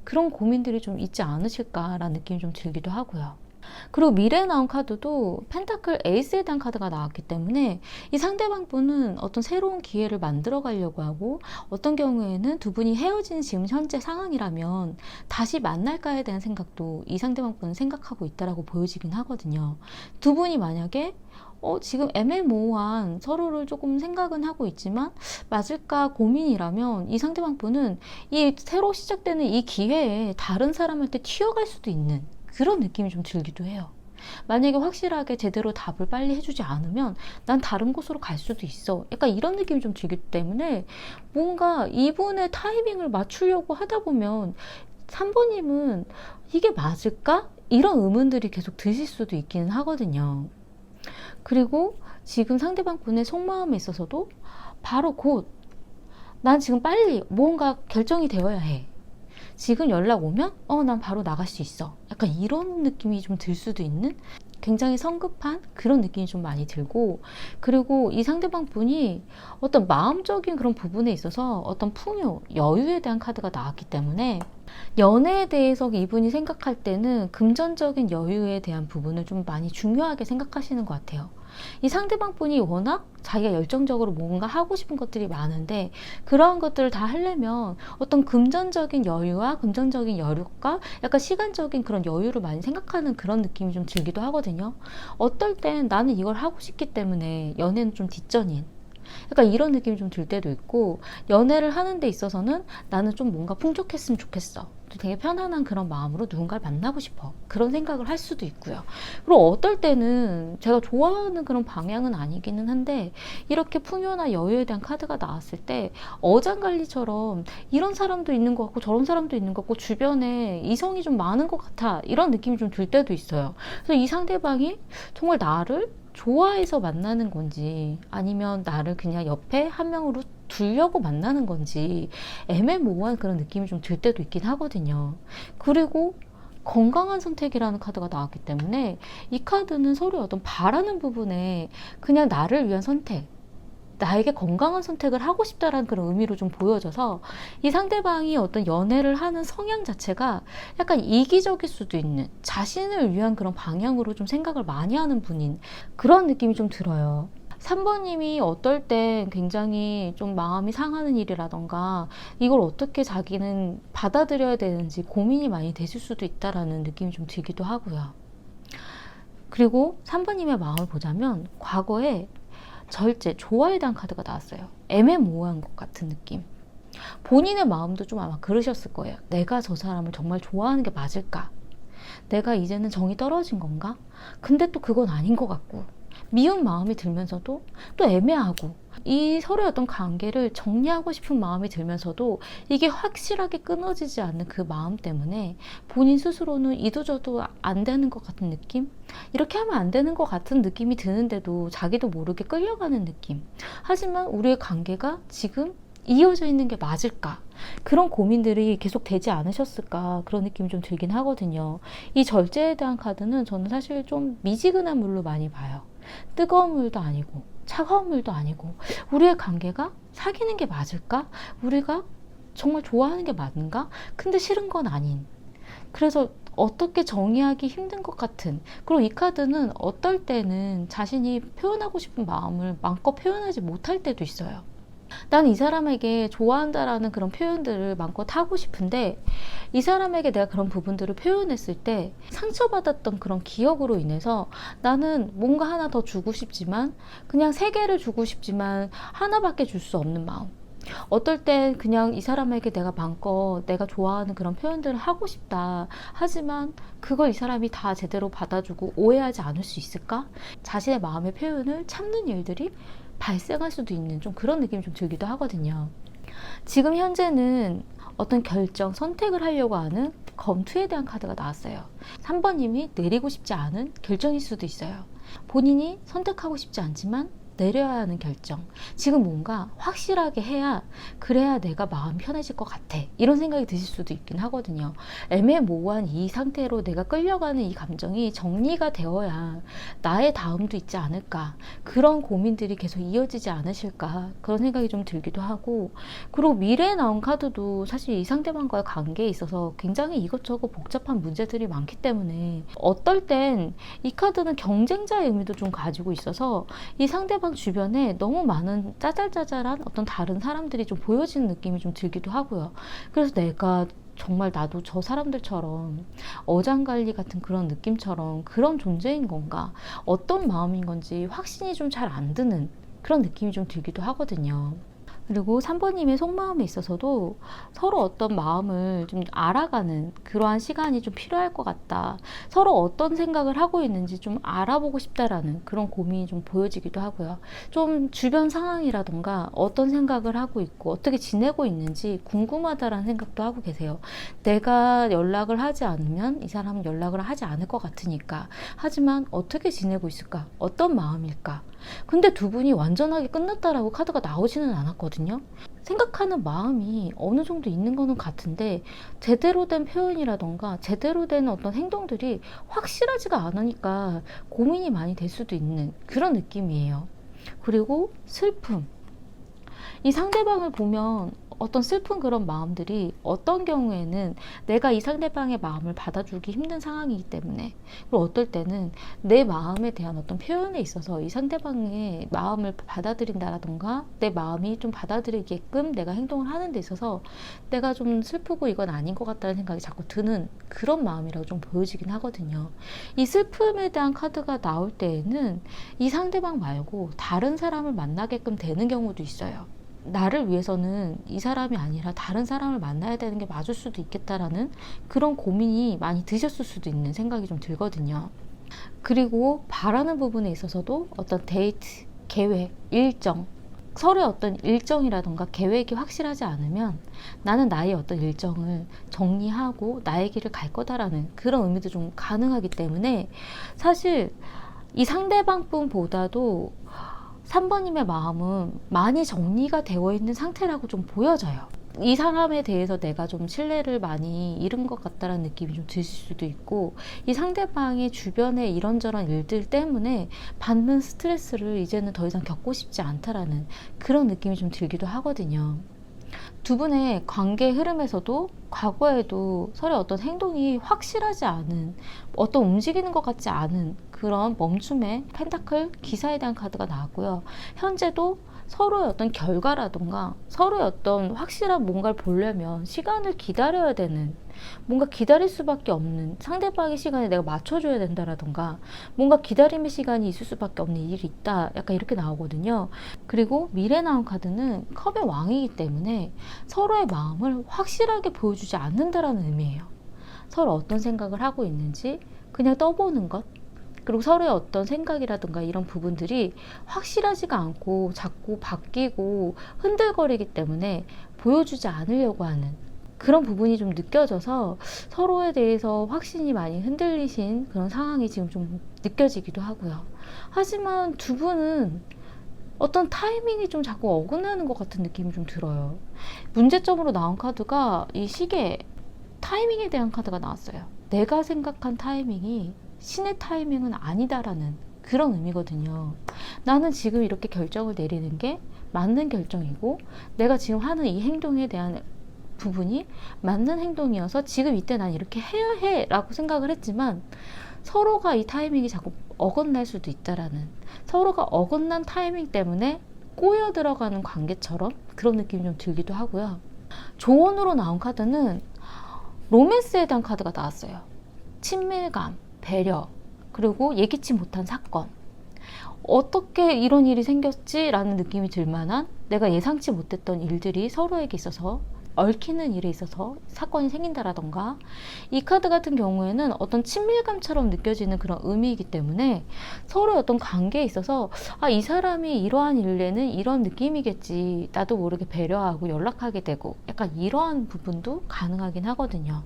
그런 고민들이 좀 있지 않으실까라는 느낌이 좀 들기도 하고요. 그리고 미래에 나온 카드도 펜타클 에이스에 대한 카드가 나왔기 때문에 이 상대방 분은 어떤 새로운 기회를 만들어 가려고 하고, 어떤 경우에는 두 분이 헤어진 지금 현재 상황이라면 다시 만날까에 대한 생각도 이 상대방 분은 생각하고 있다라고 보여지긴 하거든요. 두 분이 만약에 지금 애매모호한 서로를 조금 생각은 하고 있지만 맞을까 고민이라면 이 상대방 분은 이 새로 시작되는 이 기회에 다른 사람한테 튀어갈 수도 있는 그런 느낌이 좀 들기도 해요. 만약에 확실하게 제대로 답을 빨리 해주지 않으면 난 다른 곳으로 갈 수도 있어, 약간 이런 느낌이 좀 들기 때문에 뭔가 이분의 타이밍을 맞추려고 하다 보면 3번님은 이게 맞을까? 이런 의문들이 계속 드실 수도 있기는 하거든요. 그리고 지금 상대방 분의 속마음에 있어서도 바로 곧 난 지금 빨리 뭔가 결정이 되어야 해, 지금 연락 오면 난 바로 나갈 수 있어, 약간 이런 느낌이 좀 들 수도 있는 굉장히 성급한 그런 느낌이 좀 많이 들고, 그리고 이 상대방 분이 어떤 마음적인 그런 부분에 있어서 어떤 풍요, 여유에 대한 카드가 나왔기 때문에 연애에 대해서 이분이 생각할 때는 금전적인 여유에 대한 부분을 좀 많이 중요하게 생각하시는 것 같아요. 이 상대방 분이 워낙 자기가 열정적으로 뭔가 하고 싶은 것들이 많은데 그러한 것들을 다 하려면 어떤 금전적인 여유와 금전적인 여력과 약간 시간적인 그런 여유를 많이 생각하는 그런 느낌이 좀 들기도 하거든요. 어떨 땐 나는 이걸 하고 싶기 때문에 연애는 좀 뒷전인 약간 이런 느낌이 좀 들 때도 있고, 연애를 하는 데 있어서는 나는 좀 뭔가 풍족했으면 좋겠어, 되게 편안한 그런 마음으로 누군가를 만나고 싶어, 그런 생각을 할 수도 있고요. 그리고 어떨 때는 제가 좋아하는 그런 방향은 아니기는 한데 이렇게 풍요나 여유에 대한 카드가 나왔을 때 어장관리처럼 이런 사람도 있는 것 같고 저런 사람도 있는 것 같고 주변에 이성이 좀 많은 것 같아, 이런 느낌이 좀 들 때도 있어요. 그래서 이 상대방이 정말 나를 좋아해서 만나는 건지 아니면 나를 그냥 옆에 한 명으로 두려고 만나는 건지 애매모호한 그런 느낌이 좀 들 때도 있긴 하거든요. 그리고 건강한 선택이라는 카드가 나왔기 때문에 이 카드는 서로 어떤 바라는 부분에 그냥 나를 위한 선택, 나에게 건강한 선택을 하고 싶다라는 그런 의미로 좀 보여져서 이 상대방이 어떤 연애를 하는 성향 자체가 약간 이기적일 수도 있는, 자신을 위한 그런 방향으로 좀 생각을 많이 하는 분인 그런 느낌이 좀 들어요. 3번님이 어떨 땐 굉장히 좀 마음이 상하는 일이라던가 이걸 어떻게 자기는 받아들여야 되는지 고민이 많이 되실 수도 있다라는 느낌이 좀 들기도 하고요. 그리고 3번님의 마음을 보자면 과거에 절제, 좋아에 대한 카드가 나왔어요. 애매모호한 것 같은 느낌. 본인의 마음도 좀 아마 그러셨을 거예요. 내가 저 사람을 정말 좋아하는 게 맞을까? 내가 이제는 정이 떨어진 건가? 근데 또 그건 아닌 것 같고, 미운 마음이 들면서도 또 애매하고, 이 서로의 어떤 관계를 정리하고 싶은 마음이 들면서도 이게 확실하게 끊어지지 않는 그 마음 때문에 본인 스스로는 이도저도 안 되는 것 같은 느낌? 이렇게 하면 안 되는 것 같은 느낌이 드는데도 자기도 모르게 끌려가는 느낌. 하지만 우리의 관계가 지금 이어져 있는 게 맞을까? 그런 고민들이 계속 되지 않으셨을까? 그런 느낌이 좀 들긴 하거든요. 이 절제에 대한 카드는 저는 사실 좀 미지근한 물로 많이 봐요. 뜨거운 물도 아니고 차가운 물도 아니고, 우리의 관계가 사귀는 게 맞을까? 우리가 정말 좋아하는 게 맞는가? 근데 싫은 건 아닌, 그래서 어떻게 정의하기 힘든 것 같은, 그리고 이 카드는 어떨 때는 자신이 표현하고 싶은 마음을 마음껏 표현하지 못할 때도 있어요. 나는 이 사람에게 좋아한다라는 그런 표현들을 마음껏 하고 싶은데 이 사람에게 내가 그런 부분들을 표현했을 때 상처받았던 그런 기억으로 인해서 나는 뭔가 하나 더 주고 싶지만, 그냥 세 개를 주고 싶지만 하나밖에 줄 수 없는 마음. 어떨 땐 그냥 이 사람에게 내가 마음껏 내가 좋아하는 그런 표현들을 하고 싶다, 하지만 그걸 이 사람이 다 제대로 받아주고 오해하지 않을 수 있을까? 자신의 마음의 표현을 참는 일들이 발생할 수도 있는 좀 그런 느낌이 좀 들기도 하거든요. 지금 현재는 어떤 결정, 선택을 하려고 하는 검투에 대한 카드가 나왔어요. 3번님이 내리고 싶지 않은 결정일 수도 있어요. 본인이 선택하고 싶지 않지만 내려야 하는 결정, 지금 뭔가 확실하게 해야, 그래야 내가 마음 편해질 것 같아, 이런 생각이 드실 수도 있긴 하거든요. 애매모호한 이 상태로 내가 끌려가는 이 감정이 정리가 되어야 나의 다음도 있지 않을까, 그런 고민들이 계속 이어지지 않으실까, 그런 생각이 좀 들기도 하고, 그리고 미래에 나온 카드도 사실 이 상대방과의 관계에 있어서 굉장히 이것저것 복잡한 문제들이 많기 때문에 어떨 땐 이 카드는 경쟁자의 의미도 좀 가지고 있어서 이 상대방 주변에 너무 많은 짜잘짜잘한 어떤 다른 사람들이 좀 보여지는 느낌이 좀 들기도 하고요. 그래서 내가 정말 나도 저 사람들처럼 어장관리 같은 그런 느낌처럼 그런 존재인 건가, 어떤 마음인 건지 확신이 좀 잘 안 드는 그런 느낌이 좀 들기도 하거든요. 그리고 3번님의 속마음에 있어서도 서로 어떤 마음을 좀 알아가는 그러한 시간이 좀 필요할 것 같다. 서로 어떤 생각을 하고 있는지 좀 알아보고 싶다라는 그런 고민이 좀 보여지기도 하고요. 좀 주변 상황이라던가 어떤 생각을 하고 있고 어떻게 지내고 있는지 궁금하다라는 생각도 하고 계세요. 내가 연락을 하지 않으면 이 사람은 연락을 하지 않을 것 같으니까. 하지만 어떻게 지내고 있을까? 어떤 마음일까? 근데 두 분이 완전하게 끝났다라고 카드가 나오지는 않았거든요. 생각하는 마음이 어느 정도 있는 거는 같은데 제대로 된 표현이라던가 제대로 된 어떤 행동들이 확실하지가 않으니까 고민이 많이 될 수도 있는 그런 느낌이에요. 그리고 슬픔. 이 상대방을 보면 어떤 슬픈 그런 마음들이 어떤 경우에는 내가 이 상대방의 마음을 받아주기 힘든 상황이기 때문에, 그리고 어떨 때는 내 마음에 대한 어떤 표현에 있어서 이 상대방의 마음을 받아들인다라던가 내 마음이 좀 받아들이게끔 내가 행동을 하는 데 있어서 내가 좀 슬프고 이건 아닌 것 같다는 생각이 자꾸 드는 그런 마음이라고 좀 보여지긴 하거든요. 이 슬픔에 대한 카드가 나올 때에는 이 상대방 말고 다른 사람을 만나게끔 되는 경우도 있어요. 나를 위해서는 이 사람이 아니라 다른 사람을 만나야 되는 게 맞을 수도 있겠다라는 그런 고민이 많이 드셨을 수도 있는 생각이 좀 들거든요. 그리고 바라는 부분에 있어서도 어떤 데이트, 계획, 일정, 서로의 어떤 일정이라던가 계획이 확실하지 않으면 나는 나의 어떤 일정을 정리하고 나의 길을 갈 거다라는 그런 의미도 좀 가능하기 때문에 사실 이 상대방뿐보다도 3번님의 마음은 많이 정리가 되어 있는 상태라고 좀 보여져요. 이 사람에 대해서 내가 좀 신뢰를 많이 잃은 것 같다는 느낌이 좀 드실 수도 있고, 이 상대방의 주변의 이런저런 일들 때문에 받는 스트레스를 이제는 더 이상 겪고 싶지 않다라는 그런 느낌이 좀 들기도 하거든요. 두 분의 관계 흐름에서도 과거에도 서로의 어떤 행동이 확실하지 않은, 어떤 움직이는 것 같지 않은 그런 멈춤의 펜타클 기사에 대한 카드가 나왔고요. 현재도 서로의 어떤 결과라던가 서로의 어떤 확실한 뭔가를 보려면 시간을 기다려야 되는, 뭔가 기다릴 수밖에 없는, 상대방의 시간에 내가 맞춰줘야 된다라던가 뭔가 기다림의 시간이 있을 수밖에 없는 일이 있다, 약간 이렇게 나오거든요. 그리고 미래 나온 카드는 컵의 왕이기 때문에 서로의 마음을 확실하게 보여주지 않는다라는 의미예요. 서로 어떤 생각을 하고 있는지 그냥 떠보는 것, 그리고 서로의 어떤 생각이라든가 이런 부분들이 확실하지가 않고 자꾸 바뀌고 흔들거리기 때문에 보여주지 않으려고 하는 그런 부분이 좀 느껴져서 서로에 대해서 확신이 많이 흔들리신 그런 상황이 지금 좀 느껴지기도 하고요. 하지만 두 분은 어떤 타이밍이 좀 자꾸 어긋나는 것 같은 느낌이 좀 들어요. 문제점으로 나온 카드가 이 시계 타이밍에 대한 카드가 나왔어요. 내가 생각한 타이밍이 신의 타이밍은 아니다라는 그런 의미거든요. 나는 지금 이렇게 결정을 내리는 게 맞는 결정이고, 내가 지금 하는 이 행동에 대한 부분이 맞는 행동이어서 지금 이때 난 이렇게 해야 해 라고 생각을 했지만, 서로가 이 타이밍이 자꾸 어긋날 수도 있다라는, 서로가 어긋난 타이밍 때문에 꼬여 들어가는 관계처럼 그런 느낌이 좀 들기도 하고요. 조언으로 나온 카드는 로맨스에 대한 카드가 나왔어요. 친밀감, 배려, 그리고 예기치 못한 사건. 어떻게 이런 일이 생겼지? 라는 느낌이 들 만한, 내가 예상치 못했던 일들이 서로에게 있어서 얽히는 일에 있어서 사건이 생긴다라던가, 이 카드 같은 경우에는 어떤 친밀감처럼 느껴지는 그런 의미이기 때문에 서로의 어떤 관계에 있어서 이 사람이 이러한 일에는 이런 느낌이겠지, 나도 모르게 배려하고 연락하게 되고 약간 이러한 부분도 가능하긴 하거든요.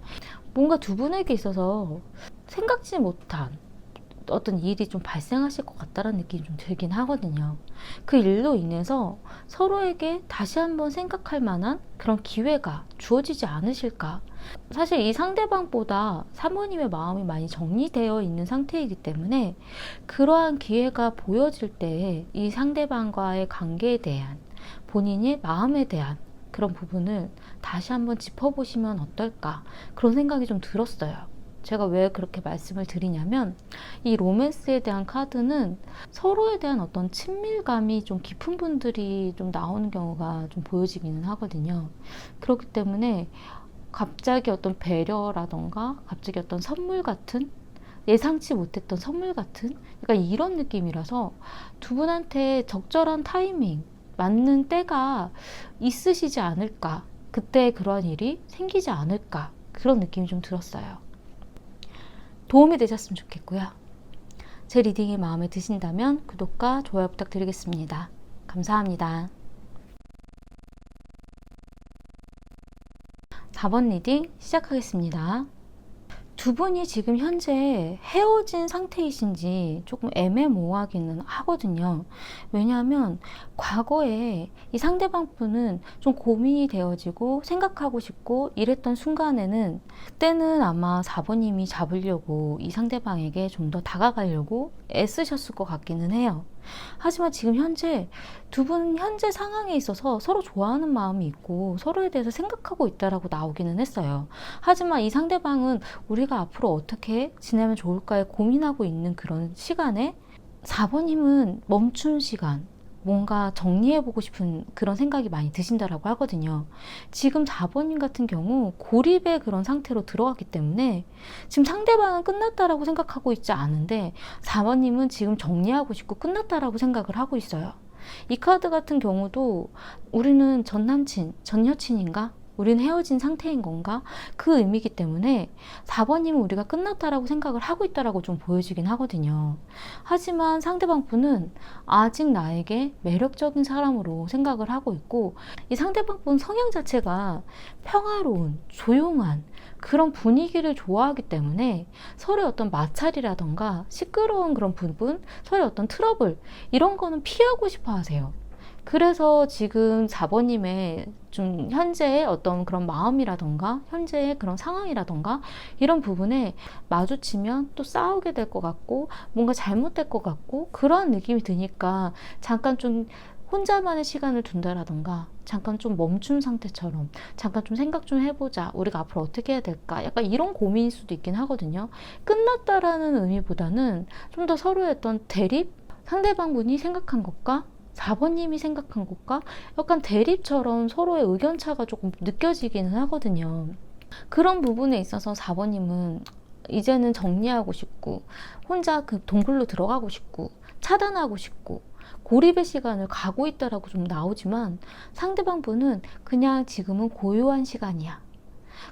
뭔가 두 분에게 있어서 생각지 못한 어떤 일이 좀 발생하실 것 같다는 느낌이 좀 들긴 하거든요. 그 일로 인해서 서로에게 다시 한번 생각할 만한 그런 기회가 주어지지 않으실까. 사실 이 상대방보다 사모님의 마음이 많이 정리되어 있는 상태이기 때문에 그러한 기회가 보여질 때 이 상대방과의 관계에 대한, 본인의 마음에 대한 그런 부분을 다시 한번 짚어보시면 어떨까, 그런 생각이 좀 들었어요. 제가 왜 그렇게 말씀을 드리냐면, 이 로맨스에 대한 카드는 서로에 대한 어떤 친밀감이 좀 깊은 분들이 좀 나오는 경우가 좀 보여지기는 하거든요. 그렇기 때문에 갑자기 어떤 배려라던가 갑자기 어떤 선물 같은, 예상치 못했던 선물 같은 약간 이런 느낌이라서 두 분한테 적절한 타이밍, 맞는 때가 있으시지 않을까, 그때 그러한 일이 생기지 않을까, 그런 느낌이 좀 들었어요. 도움이 되셨으면 좋겠고요. 제 리딩이 마음에 드신다면 구독과 좋아요 부탁드리겠습니다. 감사합니다. 4번 리딩 시작하겠습니다. 두 분이 지금 현재 헤어진 상태이신지 조금 애매모호하기는 하거든요. 왜냐하면 과거에 이 상대방 분은 좀 고민이 되어지고 생각하고 싶고 이랬던 순간에는, 그때는 아마 4번님이 잡으려고 이 상대방에게 좀 더 다가가려고 애쓰셨을 것 같기는 해요. 하지만 지금 현재 두 분 현재 상황에 있어서 서로 좋아하는 마음이 있고 서로에 대해서 생각하고 있다라고 나오기는 했어요. 하지만 이 상대방은 우리가 앞으로 어떻게 지내면 좋을까에 고민하고 있는 그런 시간에 4번님은 멈춘 시간, 뭔가 정리해보고 싶은 그런 생각이 많이 드신다라고 하거든요. 지금 4번님 같은 경우 고립의 그런 상태로 들어갔기 때문에 지금 상대방은 끝났다라고 생각하고 있지 않은데 4번님은 지금 정리하고 싶고 끝났다라고 생각을 하고 있어요. 이 카드 같은 경우도 우리는 전 남친, 전 여친인가? 우리는 헤어진 상태인 건가? 그 의미이기 때문에 4번님은 우리가 끝났다라고 생각을 하고 있다라고 좀 보여지긴 하거든요. 하지만 상대방 분은 아직 나에게 매력적인 사람으로 생각을 하고 있고 이 상대방 분 성향 자체가 평화로운, 조용한 그런 분위기를 좋아하기 때문에 서로의 어떤 마찰이라던가 시끄러운 그런 부분, 서로의 어떤 트러블 이런 거는 피하고 싶어 하세요. 그래서 지금 4번님의 좀 현재의 어떤 그런 마음이라던가 현재의 그런 상황이라던가 이런 부분에 마주치면 또 싸우게 될 것 같고 뭔가 잘못될 것 같고 그런 느낌이 드니까 잠깐 좀 혼자만의 시간을 둔다라던가 잠깐 좀 멈춘 상태처럼 잠깐 좀 생각 좀 해보자, 우리가 앞으로 어떻게 해야 될까, 약간 이런 고민일 수도 있긴 하거든요. 끝났다라는 의미보다는 좀 더 서로의 어떤 대립, 상대방 분이 생각한 것과 4번님이 생각한 것과 약간 대립처럼 서로의 의견차가 조금 느껴지기는 하거든요. 그런 부분에 있어서 4번님은 이제는 정리하고 싶고 혼자 그 동굴로 들어가고 싶고 차단하고 싶고 고립의 시간을 가고 있다라고 좀 나오지만 상대방 분은 그냥 지금은 고요한 시간이야.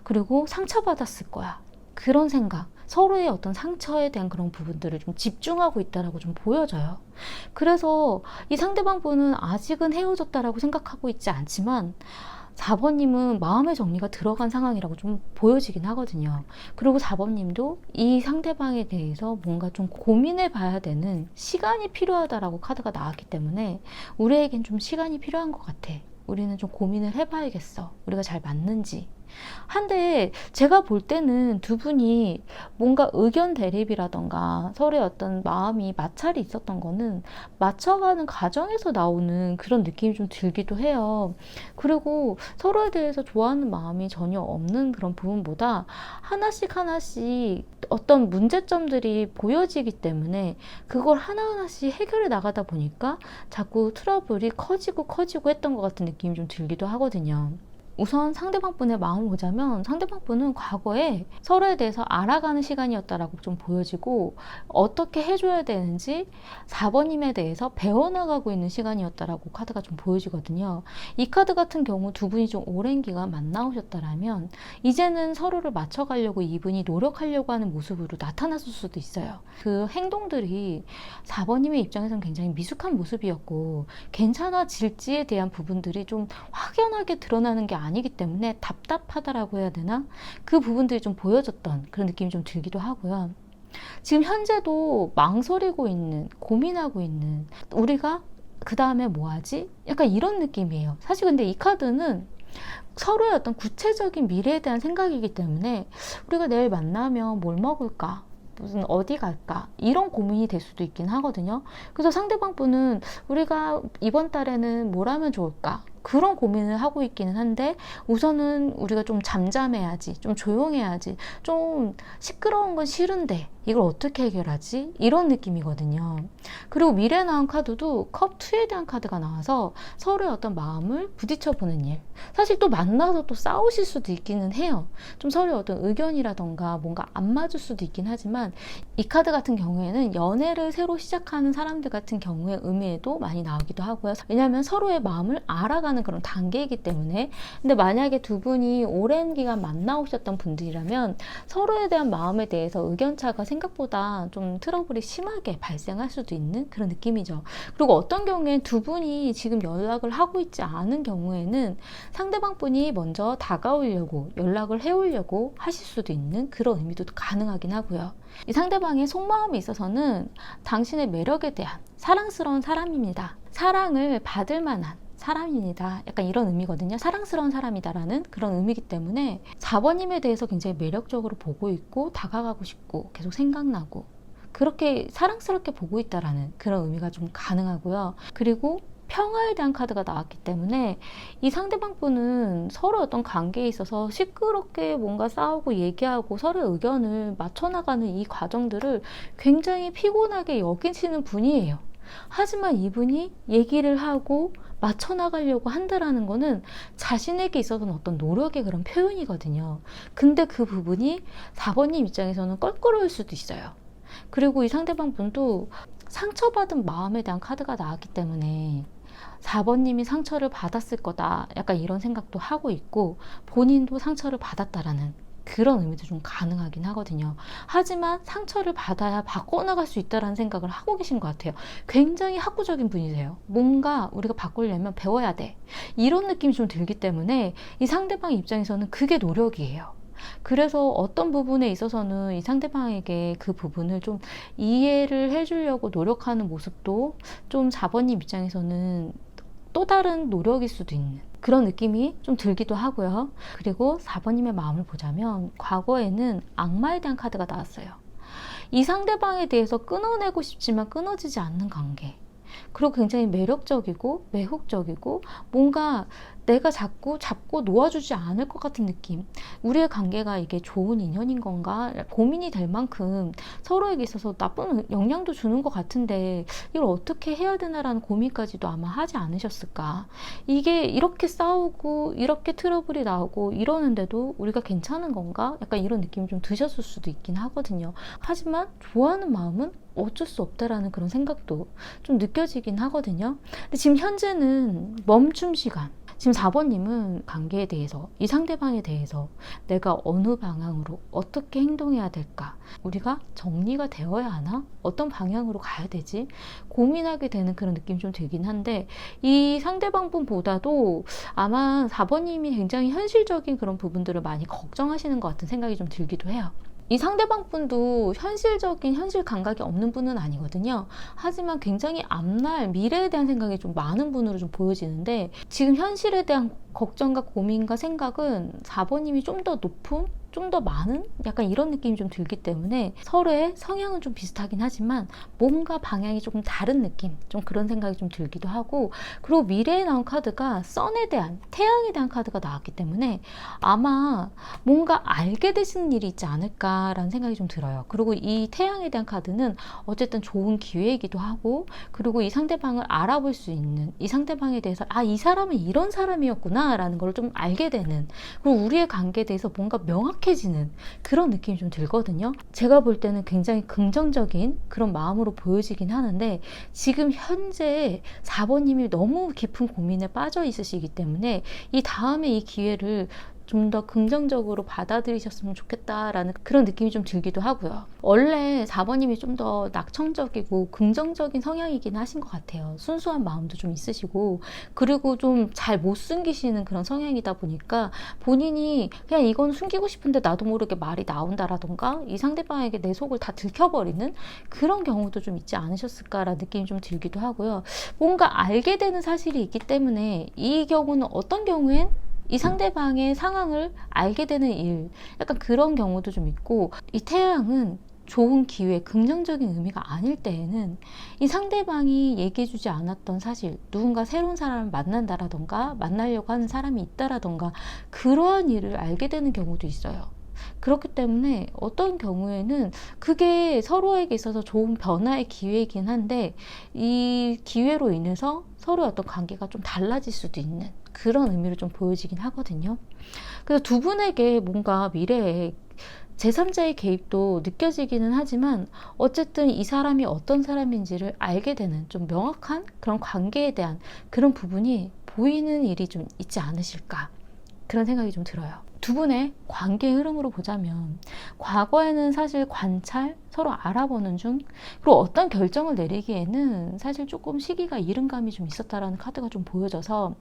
그리고 상처받았을 거야. 그런 생각, 서로의 어떤 상처에 대한 그런 부분들을 좀 집중하고 있다라고 좀 보여져요. 그래서 이 상대방 분은 아직은 헤어졌다라고 생각하고 있지 않지만 4번님은 마음의 정리가 들어간 상황이라고 좀 보여지긴 하거든요. 그리고 4번님도 이 상대방에 대해서 뭔가 좀 고민해 봐야 되는 시간이 필요하다라고 카드가 나왔기 때문에 우리에겐 좀 시간이 필요한 것 같아. 우리는 좀 고민을 해봐야겠어. 우리가 잘 맞는지. 한데 제가 볼 때는 두 분이 뭔가 의견 대립이라던가 서로의 어떤 마음이 마찰이 있었던 거는 맞춰가는 과정에서 나오는 그런 느낌이 좀 들기도 해요. 그리고 서로에 대해서 좋아하는 마음이 전혀 없는 그런 부분보다 하나씩 하나씩 어떤 문제점들이 보여지기 때문에 그걸 하나하나씩 해결해 나가다 보니까 자꾸 트러블이 커지고 했던 것 같은 느낌이 좀 들기도 하거든요. 우선 상대방분의 마음을 보자면 상대방분은 과거에 서로에 대해서 알아가는 시간이었다라고 좀 보여지고 어떻게 해줘야 되는지 4번님에 대해서 배워나가고 있는 시간이었다라고 카드가 좀 보여지거든요. 이 카드 같은 경우 두 분이 좀 오랜 기간 만나오셨다라면 이제는 서로를 맞춰가려고 이분이 노력하려고 하는 모습으로 나타났을 수도 있어요. 그 행동들이 4번님의 입장에서는 굉장히 미숙한 모습이었고 괜찮아질지에 대한 부분들이 좀 확연하게 드러나는 게 아니기 때문에 답답하다라고 해야 되나? 그 부분들이 좀 보여졌던 그런 느낌이 좀 들기도 하고요. 지금 현재도 망설이고 있는, 고민하고 있는, 우리가 그 다음에 뭐 하지? 약간 이런 느낌이에요. 사실 근데 이 카드는 서로의 어떤 구체적인 미래에 대한 생각이기 때문에 우리가 내일 만나면 뭘 먹을까? 무슨 어디 갈까? 이런 고민이 될 수도 있긴 하거든요. 그래서 상대방 분은 우리가 이번 달에는 뭘 하면 좋을까? 그런 고민을 하고 있기는 한데 우선은 우리가 좀 잠잠해야지, 좀 조용해야지, 좀 시끄러운 건 싫은데 이걸 어떻게 해결하지? 이런 느낌이거든요. 그리고 미래에 나온 카드도 컵2에 대한 카드가 나와서 서로의 어떤 마음을 부딪혀보는 일, 사실 또 만나서 또 싸우실 수도 있기는 해요. 좀 서로의 어떤 의견이라던가 뭔가 안 맞을 수도 있긴 하지만 이 카드 같은 경우에는 연애를 새로 시작하는 사람들 같은 경우의 의미에도 많이 나오기도 하고요. 왜냐하면 서로의 마음을 알아가는 그런 단계이기 때문에. 근데 만약에 두 분이 오랜 기간 만나오셨던 분들이라면 서로에 대한 마음에 대해서 의견차가 생각보다 좀 트러블이 심하게 발생할 수도 있는 그런 느낌이죠. 그리고 어떤 경우엔 두 분이 지금 연락을 하고 있지 않은 경우에는 상대방 분이 먼저 다가오려고 연락을 해오려고 하실 수도 있는 그런 의미도 가능하긴 하고요. 이 상대방의 속마음에 있어서는 당신의 매력에 대한 사랑스러운 사람입니다. 사랑을 받을 만한 사람입니다. 약간 이런 의미거든요. 사랑스러운 사람이다라는 그런 의미이기 때문에 4번님에 대해서 굉장히 매력적으로 보고 있고 다가가고 싶고 계속 생각나고 그렇게 사랑스럽게 보고 있다라는 그런 의미가 좀 가능하고요. 그리고 평화에 대한 카드가 나왔기 때문에 이 상대방 분은 서로 어떤 관계에 있어서 시끄럽게 뭔가 싸우고 얘기하고 서로의 의견을 맞춰나가는 이 과정들을 굉장히 피곤하게 여기시는 분이에요. 하지만 이분이 얘기를 하고 맞춰나가려고 한다라는 거는 자신에게 있어서는 어떤 노력의 그런 표현이거든요. 근데 그 부분이 4번님 입장에서는 껄끄러울 수도 있어요. 그리고 이 상대방 분도 상처받은 마음에 대한 카드가 나왔기 때문에 4번님이 상처를 받았을 거다. 약간 이런 생각도 하고 있고 본인도 상처를 받았다라는 그런 의미도 좀 가능하긴 하거든요. 하지만 상처를 받아야 바꿔나갈 수 있다는 생각을 하고 계신 것 같아요. 굉장히 학구적인 분이세요. 뭔가 우리가 바꾸려면 배워야 돼. 이런 느낌이 좀 들기 때문에 이 상대방 입장에서는 그게 노력이에요. 그래서 어떤 부분에 있어서는 이 상대방에게 그 부분을 좀 이해를 해주려고 노력하는 모습도 좀 4번님 입장에서는 또 다른 노력일 수도 있는 그런 느낌이 좀 들기도 하고요. 그리고 4번님의 마음을 보자면 과거에는 악마에 대한 카드가 나왔어요. 이 상대방에 대해서 끊어내고 싶지만 끊어지지 않는 관계. 그리고 굉장히 매력적이고 매혹적이고 뭔가 내가 자꾸 잡고 놓아주지 않을 것 같은 느낌. 우리의 관계가 이게 좋은 인연인 건가 고민이 될 만큼 서로에게 있어서 나쁜 영향도 주는 것 같은데 이걸 어떻게 해야 되나라는 고민까지도 아마 하지 않으셨을까. 이게 이렇게 싸우고 이렇게 트러블이 나오고 이러는데도 우리가 괜찮은 건가? 약간 이런 느낌이 좀 드셨을 수도 있긴 하거든요. 하지만 좋아하는 마음은 어쩔 수 없다라는 그런 생각도 좀 느껴지긴 하거든요. 근데 지금 현재는 멈춤 시간. 지금 4번님은 관계에 대해서, 이 상대방에 대해서 내가 어느 방향으로 어떻게 행동해야 될까? 우리가 정리가 되어야 하나? 어떤 방향으로 가야 되지? 고민하게 되는 그런 느낌이 좀 들긴 한데 이 상대방 분보다도 아마 4번님이 굉장히 현실적인 그런 부분들을 많이 걱정하시는 것 같은 생각이 좀 들기도 해요. 이 상대방 분도 현실적인 현실 감각이 없는 분은 아니거든요. 하지만 굉장히 앞날 미래에 대한 생각이 좀 많은 분으로 좀 보여지는데 지금 현실에 대한 걱정과 고민과 생각은 4번님이 좀 더 높은? 좀 더 많은? 약간 이런 느낌이 좀 들기 때문에 서로의 성향은 좀 비슷하긴 하지만 뭔가 방향이 조금 다른 느낌? 좀 그런 생각이 좀 들기도 하고 그리고 미래에 나온 카드가 선에 대한, 태양에 대한 카드가 나왔기 때문에 아마 뭔가 알게 되시는 일이 있지 않을까라는 생각이 좀 들어요. 그리고 이 태양에 대한 카드는 어쨌든 좋은 기회이기도 하고 그리고 이 상대방을 알아볼 수 있는 이 상대방에 대해서 이 사람은 이런 사람이었구나 라는 걸 좀 알게 되는 그리고 우리의 관계에 대해서 뭔가 명확해지는 그런 느낌이 좀 들거든요. 제가 볼 때는 굉장히 긍정적인 그런 마음으로 보여지긴 하는데 지금 현재 4번님이 너무 깊은 고민에 빠져 있으시기 때문에 이 다음에 이 기회를 좀 더 긍정적으로 받아들이셨으면 좋겠다라는 그런 느낌이 좀 들기도 하고요. 원래 4번님이 좀 더 낙천적이고 긍정적인 성향이긴 하신 것 같아요. 순수한 마음도 좀 있으시고 그리고 좀 잘 못 숨기시는 그런 성향이다 보니까 본인이 그냥 이건 숨기고 싶은데 나도 모르게 말이 나온다라던가 이 상대방에게 내 속을 다 들켜버리는 그런 경우도 좀 있지 않으셨을까라는 느낌이 좀 들기도 하고요. 뭔가 알게 되는 사실이 있기 때문에 이 경우는 어떤 경우엔 이 상대방의 상황을 알게 되는 일, 약간 그런 경우도 좀 있고 이 태양은 좋은 기회, 긍정적인 의미가 아닐 때에는 이 상대방이 얘기해주지 않았던 사실, 누군가 새로운 사람을 만난다라던가 만나려고 하는 사람이 있다라던가 그러한 일을 알게 되는 경우도 있어요. 그렇기 때문에 어떤 경우에는 그게 서로에게 있어서 좋은 변화의 기회이긴 한데 이 기회로 인해서 서로의 어떤 관계가 좀 달라질 수도 있는 그런 의미를 좀 보여지긴 하거든요. 그래서 두 분에게 뭔가 미래에 제3자의 개입도 느껴지기는 하지만 어쨌든 이 사람이 어떤 사람인지를 알게 되는 좀 명확한 그런 관계에 대한 그런 부분이 보이는 일이 좀 있지 않으실까 그런 생각이 좀 들어요. 두 분의 관계의 흐름으로 보자면 과거에는 사실 관찰, 서로 알아보는 중 그리고 어떤 결정을 내리기에는 사실 조금 시기가 이른 감이 좀 있었다라는 카드가 좀 보여져서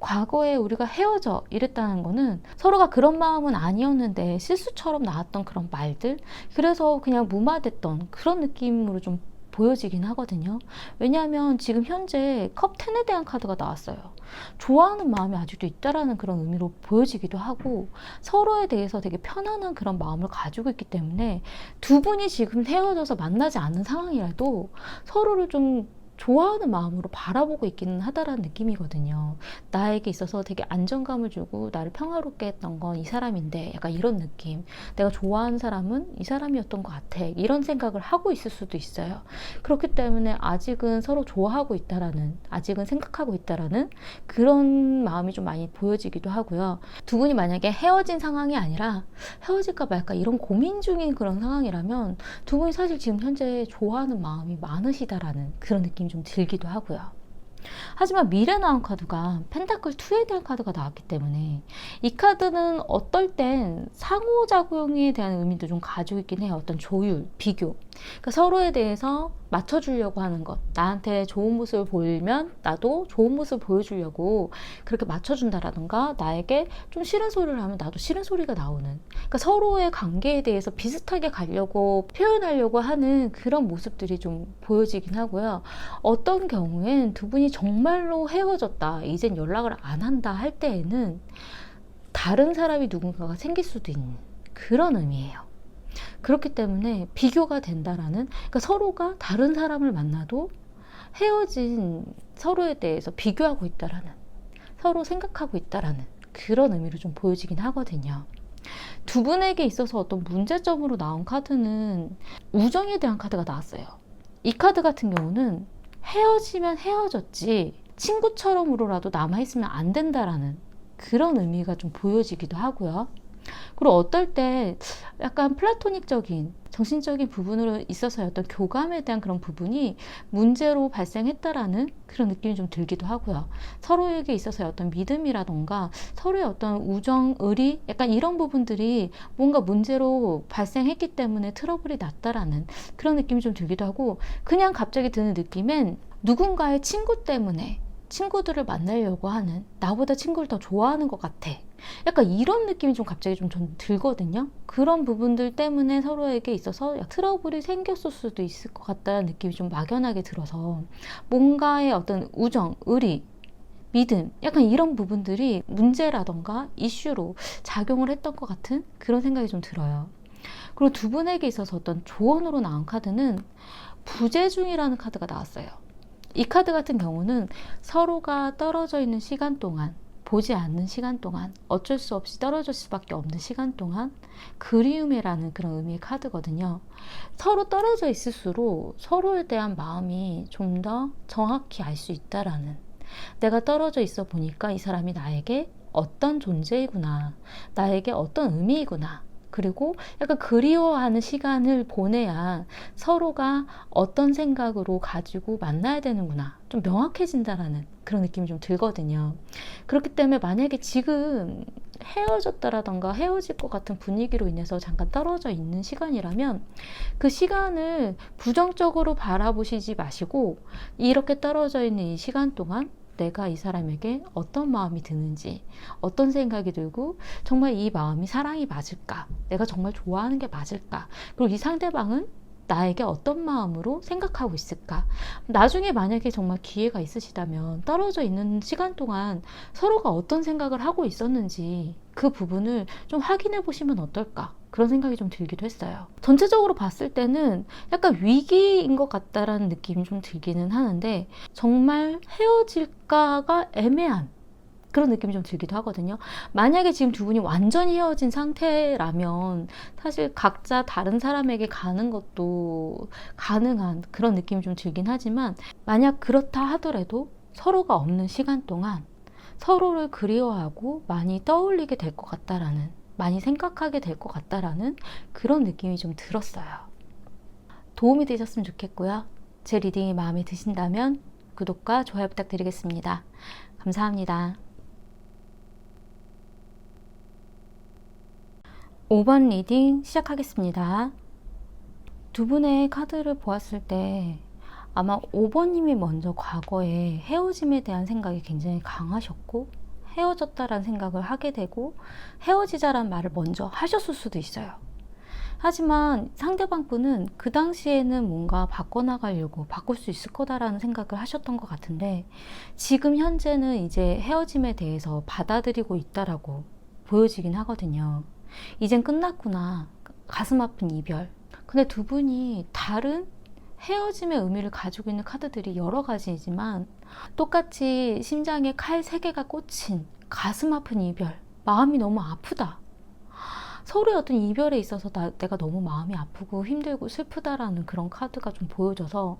과거에 우리가 헤어져 이랬다는 거는 서로가 그런 마음은 아니었는데 실수처럼 나왔던 그런 말들 그래서 그냥 무마됐던 그런 느낌으로 좀 보여지긴 하거든요. 왜냐하면 지금 현재 컵 10에 대한 카드가 나왔어요. 좋아하는 마음이 아직도 있다라는 그런 의미로 보여지기도 하고, 서로에 대해서 되게 편안한 그런 마음을 가지고 있기 때문에 두 분이 지금 헤어져서 만나지 않는 상황이라도 서로를 좀 좋아하는 마음으로 바라보고 있기는 하다라는 느낌이거든요. 나에게 있어서 되게 안정감을 주고 나를 평화롭게 했던 건 이 사람인데, 약간 이런 느낌. 내가 좋아하는 사람은 이 사람이었던 것 같아. 이런 생각을 하고 있을 수도 있어요. 그렇기 때문에 아직은 서로 좋아하고 있다라는, 아직은 생각하고 있다라는 그런 마음이 좀 많이 보여지기도 하고요. 두 분이 만약에 헤어진 상황이 아니라 헤어질까 말까 이런 고민 중인 그런 상황이라면 두 분이 사실 지금 현재 좋아하는 마음이 많으시다라는 그런 느낌이 좀 들기도 하고요. 하지만 미래 나온 카드가 펜타클 2에 대한 카드가 나왔기 때문에 이 카드는 어떨 땐 상호작용에 대한 의미도 좀 가지고 있긴 해요. 어떤 조율, 비교. 그러니까 서로에 대해서 맞춰주려고 하는 것. 나한테 좋은 모습을 보이면 나도 좋은 모습을 보여주려고 그렇게 맞춰준다라든가, 나에게 좀 싫은 소리를 하면 나도 싫은 소리가 나오는, 그러니까 서로의 관계에 대해서 비슷하게 가려고 표현하려고 하는 그런 모습들이 좀 보여지긴 하고요. 어떤 경우엔 두 분이 정말로 헤어졌다, 이젠 연락을 안 한다 할 때에는 다른 사람이 누군가가 생길 수도 있는 그런 의미예요. 그렇기 때문에 비교가 된다라는, 그러니까 서로가 다른 사람을 만나도 헤어진 서로에 대해서 비교하고 있다라는, 서로 생각하고 있다라는 그런 의미로 좀 보여지긴 하거든요. 두 분에게 있어서 어떤 문제점으로 나온 카드는 우정에 대한 카드가 나왔어요. 이 카드 같은 경우는 헤어지면 헤어졌지 친구처럼으로라도 남아있으면 안 된다라는 그런 의미가 좀 보여지기도 하고요. 그리고 어떨 때 약간 플라토닉적인 정신적인 부분으로 있어서의 어떤 교감에 대한 그런 부분이 문제로 발생했다라는 그런 느낌이 좀 들기도 하고요. 서로에게 있어서의 어떤 믿음이라던가 서로의 어떤 우정, 의리, 약간 이런 부분들이 뭔가 문제로 발생했기 때문에 트러블이 났다라는 그런 느낌이 좀 들기도 하고, 그냥 갑자기 드는 느낌엔 누군가의 친구 때문에 친구들을 만나려고 하는, 나보다 친구를 더 좋아하는 것 같아, 약간 이런 느낌이 좀 갑자기 좀 들거든요. 그런 부분들 때문에 서로에게 있어서 트러블이 생겼을 수도 있을 것 같다는 느낌이 좀 막연하게 들어서, 뭔가의 어떤 우정, 의리, 믿음, 약간 이런 부분들이 문제라던가 이슈로 작용을 했던 것 같은 그런 생각이 좀 들어요. 그리고 두 분에게 있어서 어떤 조언으로 나온 카드는 부재중이라는 카드가 나왔어요. 이 카드 같은 경우는 서로가 떨어져 있는 시간 동안, 보지 않는 시간 동안, 어쩔 수 없이 떨어질 수밖에 없는 시간 동안 그리움이라는 그런 의미의 카드거든요. 서로 떨어져 있을수록 서로에 대한 마음이 좀 더 정확히 알 수 있다라는, 내가 떨어져 있어 보니까 이 사람이 나에게 어떤 존재이구나, 나에게 어떤 의미이구나, 그리고 약간 그리워하는 시간을 보내야 서로가 어떤 생각으로 가지고 만나야 되는구나, 좀 명확해진다라는 그런 느낌이 좀 들거든요. 그렇기 때문에 만약에 지금 헤어졌다라던가 헤어질 것 같은 분위기로 인해서 잠깐 떨어져 있는 시간이라면 그 시간을 부정적으로 바라보시지 마시고, 이렇게 떨어져 있는 이 시간 동안 내가 이 사람에게 어떤 마음이 드는지, 어떤 생각이 들고, 정말 이 마음이 사랑이 맞을까, 내가 정말 좋아하는 게 맞을까, 그리고 이 상대방은 나에게 어떤 마음으로 생각하고 있을까. 나중에 만약에 정말 기회가 있으시다면 떨어져 있는 시간 동안 서로가 어떤 생각을 하고 있었는지 그 부분을 좀 확인해 보시면 어떨까, 그런 생각이 좀 들기도 했어요. 전체적으로 봤을 때는 약간 위기인 것 같다라는 느낌이 좀 들기는 하는데, 정말 헤어질까가 애매한 그런 느낌이 좀 들기도 하거든요. 만약에 지금 두 분이 완전히 헤어진 상태라면 사실 각자 다른 사람에게 가는 것도 가능한 그런 느낌이 좀 들긴 하지만, 만약 그렇다 하더라도 서로가 없는 시간 동안 서로를 그리워하고 많이 떠올리게 될 것 같다라는, 많이 생각하게 될 것 같다라는 그런 느낌이 좀 들었어요. 도움이 되셨으면 좋겠고요. 제 리딩이 마음에 드신다면 구독과 좋아요 부탁드리겠습니다. 감사합니다. 5번 리딩 시작하겠습니다. 두 분의 카드를 보았을 때 아마 5번님이 먼저 과거에 헤어짐에 대한 생각이 굉장히 강하셨고, 헤어졌다라는 생각을 하게 되고 헤어지자라는 말을 먼저 하셨을 수도 있어요. 하지만 상대방 분은 그 당시에는 뭔가 바꿔나가려고 바꿀 수 있을 거다라는 생각을 하셨던 것 같은데, 지금 현재는 이제 헤어짐에 대해서 받아들이고 있다라고 보여지긴 하거든요. 이젠 끝났구나. 가슴 아픈 이별. 근데 두 분이 다른 헤어짐의 의미를 가지고 있는 카드들이 여러 가지이지만, 똑같이 심장에 칼 3개가 꽂힌 가슴 아픈 이별. 마음이 너무 아프다. 서로의 어떤 이별에 있어서 내가 너무 마음이 아프고 힘들고 슬프다라는 그런 카드가 좀 보여져서,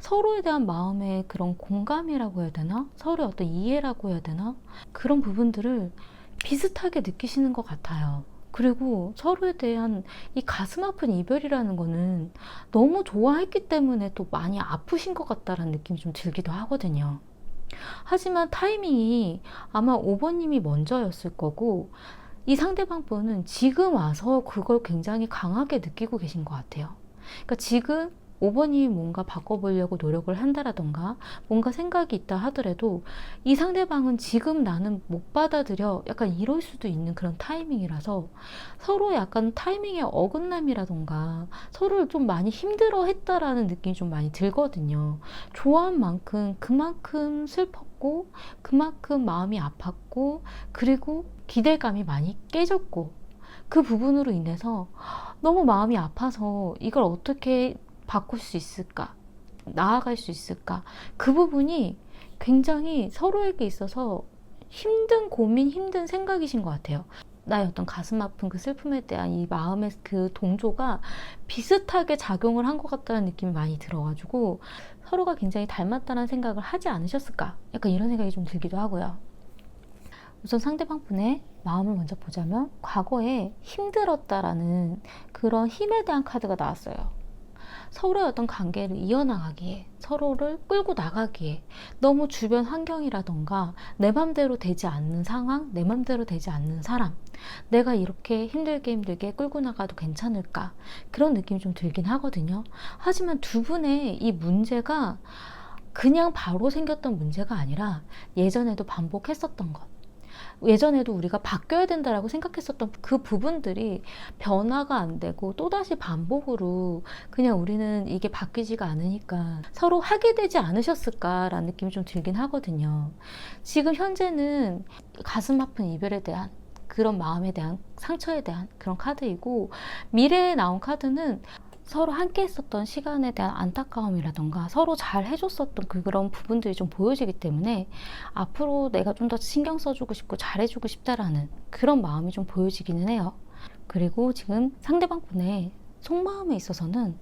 서로에 대한 마음의 그런 공감이라고 해야 되나? 서로의 어떤 이해라고 해야 되나? 그런 부분들을 비슷하게 느끼시는 것 같아요. 그리고 서로에 대한 이 가슴 아픈 이별이라는 거는 너무 좋아했기 때문에 또 많이 아프신 것 같다라는 느낌이 좀 들기도 하거든요. 하지만 타이밍이 아마 5번님이 먼저였을 거고, 이 상대방 분은 지금 와서 그걸 굉장히 강하게 느끼고 계신 것 같아요. 그러니까 지금 5번이 뭔가 바꿔보려고 노력을 한다라던가 뭔가 생각이 있다 하더라도, 이 상대방은 지금 나는 못 받아들여, 약간 이럴 수도 있는 그런 타이밍이라서 서로 약간 타이밍의 어긋남이라던가 서로를 좀 많이 힘들어 했다라는 느낌이 좀 많이 들거든요. 좋아한 만큼 그만큼 슬펐고, 그만큼 마음이 아팠고, 그리고 기대감이 많이 깨졌고, 그 부분으로 인해서 너무 마음이 아파서 이걸 어떻게 바꿀 수 있을까? 나아갈 수 있을까? 그 부분이 굉장히 서로에게 있어서 힘든 고민, 힘든 생각이신 것 같아요. 나의 어떤 가슴 아픈 그 슬픔에 대한 이 마음의 그 동조가 비슷하게 작용을 한 것 같다는 느낌이 많이 들어가지고, 서로가 굉장히 닮았다는 생각을 하지 않으셨을까? 약간 이런 생각이 좀 들기도 하고요. 우선 상대방 분의 마음을 먼저 보자면, 과거에 힘들었다라는 그런 힘에 대한 카드가 나왔어요. 서로의 어떤 관계를 이어나가기에, 서로를 끌고 나가기에 너무 주변 환경이라던가 내 맘대로 되지 않는 상황, 내 맘대로 되지 않는 사람, 내가 이렇게 힘들게 끌고 나가도 괜찮을까, 그런 느낌이 좀 들긴 하거든요. 하지만 두 분의 이 문제가 그냥 바로 생겼던 문제가 아니라 예전에도 반복했었던 것, 예전에도 우리가 바뀌어야 된다라고 생각했었던 그 부분들이 변화가 안 되고 또다시 반복으로 그냥 우리는 이게 바뀌지가 않으니까 서로 하게 되지 않으셨을까라는 느낌이 좀 들긴 하거든요. 지금 현재는 가슴 아픈 이별에 대한 그런 마음에 대한 상처에 대한 그런 카드이고, 미래에 나온 카드는 서로 함께 했었던 시간에 대한 안타까움이라던가 서로 잘 해줬었던 그런 부분들이 좀 보여지기 때문에, 앞으로 내가 좀 더 신경 써주고 싶고 잘해주고 싶다라는 그런 마음이 좀 보여지기는 해요. 그리고 지금 상대방 분의 속마음에 있어서는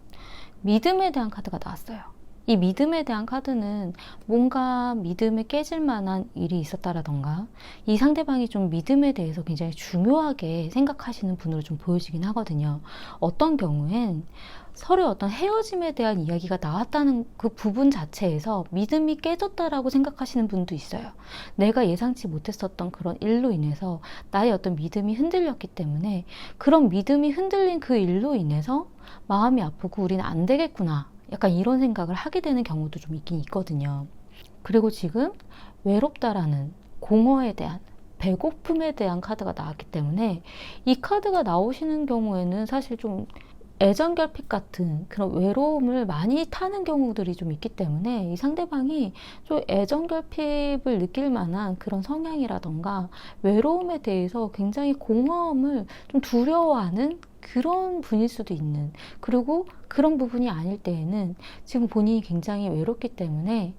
믿음에 대한 카드가 나왔어요. 이 믿음에 대한 카드는 뭔가 믿음이 깨질 만한 일이 있었다라던가, 이 상대방이 좀 믿음에 대해서 굉장히 중요하게 생각하시는 분으로 좀 보여지긴 하거든요. 어떤 경우엔 서로의 어떤 헤어짐에 대한 이야기가 나왔다는 그 부분 자체에서 믿음이 깨졌다라고 생각하시는 분도 있어요. 내가 예상치 못했었던 그런 일로 인해서 나의 어떤 믿음이 흔들렸기 때문에, 그런 믿음이 흔들린 그 일로 인해서 마음이 아프고 우리는 안 되겠구나, 약간 이런 생각을 하게 되는 경우도 좀 있긴 있거든요. 그리고 지금 외롭다라는 공허에 대한, 배고픔에 대한 카드가 나왔기 때문에, 이 카드가 나오시는 경우에는 사실 좀 애정결핍 같은 그런 외로움을 많이 타는 경우들이 좀 있기 때문에, 이 상대방이 좀 애정결핍을 느낄 만한 그런 성향이라던가 외로움에 대해서 굉장히 공허함을 좀 두려워하는 그런 분일 수도 있는, 그리고 그런 부분이 아닐 때에는 지금 본인이 굉장히 외롭기 때문에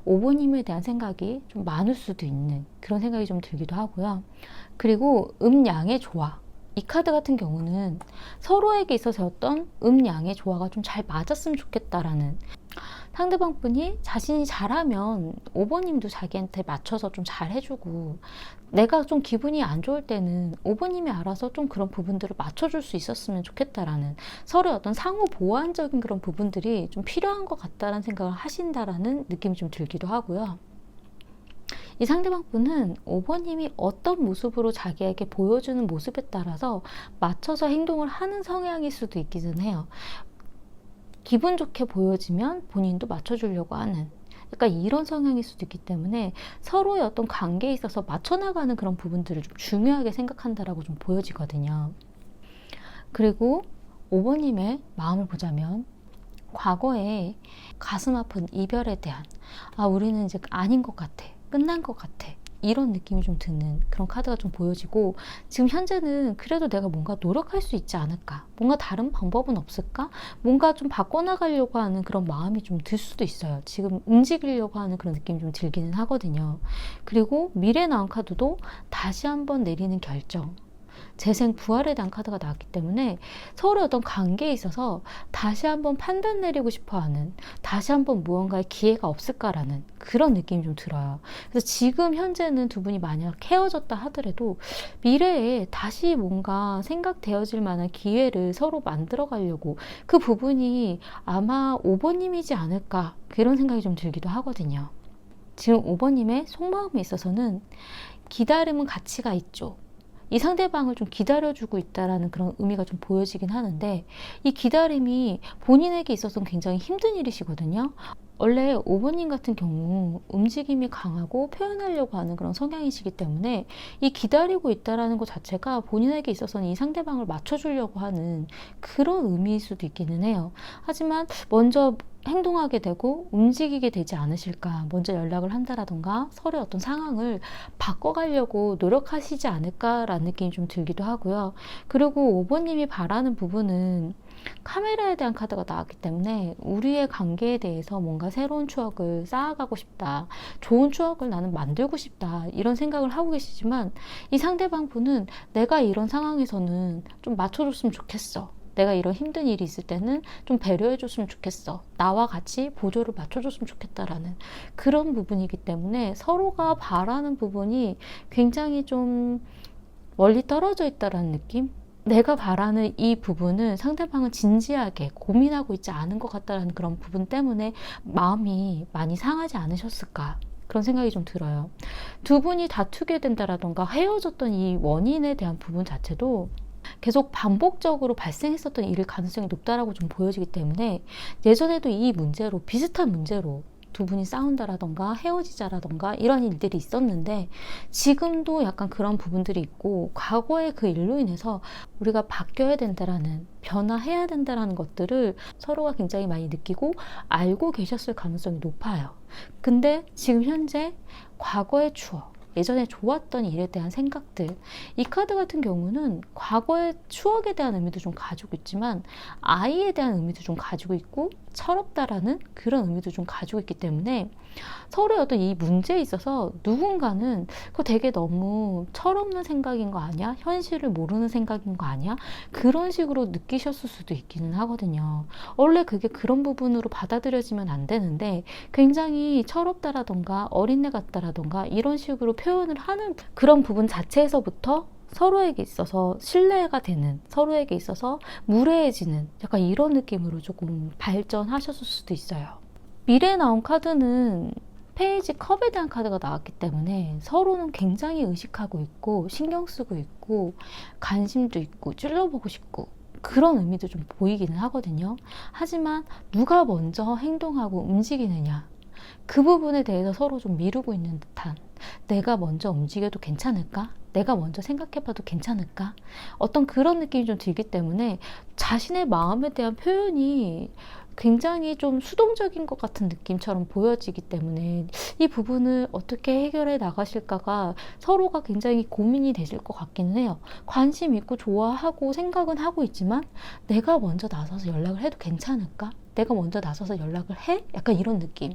5번님에 대한 생각이 좀 많을 수도 있는 그런 생각이 좀 들기도 하고요. 그리고 음양의 조화, 이 카드 같은 경우는 서로에게 있어서 어떤 음양의 조화가 좀 잘 맞았으면 좋겠다라는, 상대방 분이 자신이 잘하면 5번님도 자기한테 맞춰서 좀 잘해주고, 내가 좀 기분이 안 좋을 때는 5번님이 알아서 좀 그런 부분들을 맞춰줄 수 있었으면 좋겠다라는, 서로의 어떤 상호 보완적인 그런 부분들이 좀 필요한 것 같다라는 생각을 하신다라는 느낌이 좀 들기도 하고요. 이 상대방 분은 5번님이 어떤 모습으로 자기에게 보여주는 모습에 따라서 맞춰서 행동을 하는 성향일 수도 있기는 해요. 기분 좋게 보여지면 본인도 맞춰주려고 하는, 약간 이런 성향일 수도 있기 때문에 서로의 어떤 관계에 있어서 맞춰나가는 그런 부분들을 좀 중요하게 생각한다라고 좀 보여지거든요. 그리고 5번님의 마음을 보자면 과거에 가슴 아픈 이별에 대한 우리는 이제 아닌 것 같아, 끝난 것 같아, 이런 느낌이 좀 드는 그런 카드가 좀 보여지고, 지금 현재는 그래도 내가 뭔가 노력할 수 있지 않을까, 뭔가 다른 방법은 없을까, 뭔가 좀 바꿔나가려고 하는 그런 마음이 좀 들 수도 있어요. 지금 움직이려고 하는 그런 느낌이 좀 들기는 하거든요. 그리고 미래에 나온 카드도 다시 한번 내리는 결정, 재생 부활에 대한 카드가 나왔기 때문에 서로의 어떤 관계에 있어서 다시 한번 판단 내리고 싶어하는, 다시 한번 무언가의 기회가 없을까라는 그런 느낌이 좀 들어요. 그래서 지금 현재는 두 분이 만약 헤어졌다 하더라도 미래에 다시 뭔가 생각되어질 만한 기회를 서로 만들어 가려고, 그 부분이 아마 5번님이지 않을까, 그런 생각이 좀 들기도 하거든요. 지금 5번님의 속마음에 있어서는 기다림은 가치가 있죠. 이 상대방을 좀 기다려주고 있다라는 그런 의미가 좀 보여지긴 하는데, 이 기다림이 본인에게 있어서는 굉장히 힘든 일이시거든요. 원래 5번님 같은 경우 움직임이 강하고 표현하려고 하는 그런 성향이시기 때문에 이 기다리고 있다라는 것 자체가 본인에게 있어서는 이 상대방을 맞춰주려고 하는 그런 의미일 수도 있기는 해요. 하지만 먼저 행동하게 되고 움직이게 되지 않으실까, 먼저 연락을 한다라던가 서로의 어떤 상황을 바꿔가려고 노력하시지 않을까라는 느낌이 좀 들기도 하고요. 그리고 5번님이 바라는 부분은 카메라에 대한 카드가 나왔기 때문에 우리의 관계에 대해서 뭔가 새로운 추억을 쌓아가고 싶다, 좋은 추억을 나는 만들고 싶다, 이런 생각을 하고 계시지만, 이 상대방 분은 내가 이런 상황에서는 좀 맞춰줬으면 좋겠어, 내가 이런 힘든 일이 있을 때는 좀 배려해줬으면 좋겠어, 나와 같이 보조를 맞춰줬으면 좋겠다라는 그런 부분이기 때문에 서로가 바라는 부분이 굉장히 좀 멀리 떨어져 있다라는 느낌? 내가 바라는 이 부분은 상대방은 진지하게 고민하고 있지 않은 것 같다라는 그런 부분 때문에 마음이 많이 상하지 않으셨을까, 그런 생각이 좀 들어요. 두 분이 다투게 된다라던가 헤어졌던 이 원인에 대한 부분 자체도 계속 반복적으로 발생했었던 일일 가능성이 높다라고 좀 보여지기 때문에, 예전에도 이 문제로, 비슷한 문제로 두 분이 싸운다라던가 헤어지자라던가 이런 일들이 있었는데, 지금도 약간 그런 부분들이 있고, 과거의 그 일로 인해서 우리가 바뀌어야 된다라는, 변화해야 된다라는 것들을 서로가 굉장히 많이 느끼고 알고 계셨을 가능성이 높아요. 근데 지금 현재 과거의 추억, 예전에 좋았던 일에 대한 생각들, 이 카드 같은 경우는 과거의 추억에 대한 의미도 좀 가지고 있지만 아이에 대한 의미도 좀 가지고 있고 철없다라는 그런 의미도 좀 가지고 있기 때문에, 서로의 어떤 이 문제에 있어서 누군가는 그거 되게 너무 철없는 생각인 거 아니야? 현실을 모르는 생각인 거 아니야? 그런 식으로 느끼셨을 수도 있기는 하거든요. 원래 그게 그런 부분으로 받아들여지면 안 되는데 굉장히 철없다라던가 어린애 같다라던가 이런 식으로 표현을 하는 그런 부분 자체에서부터 서로에게 있어서 신뢰가 되는, 서로에게 있어서 무례해지는 약간 이런 느낌으로 조금 발전하셨을 수도 있어요. 미래에 나온 카드는 페이지 컵에 대한 카드가 나왔기 때문에 서로는 굉장히 의식하고 있고 신경 쓰고 있고 관심도 있고 찔러보고 싶고 그런 의미도 좀 보이기는 하거든요. 하지만 누가 먼저 행동하고 움직이느냐, 그 부분에 대해서 서로 좀 미루고 있는 듯한, 내가 먼저 움직여도 괜찮을까? 내가 먼저 생각해봐도 괜찮을까? 어떤 그런 느낌이 좀 들기 때문에 자신의 마음에 대한 표현이 굉장히 좀 수동적인 것 같은 느낌처럼 보여지기 때문에 이 부분을 어떻게 해결해 나가실까가 서로가 굉장히 고민이 되실 것 같기는 해요. 관심 있고 좋아하고 생각은 하고 있지만 내가 먼저 나서서 연락을 해도 괜찮을까? 내가 먼저 나서서 연락을 해? 약간 이런 느낌.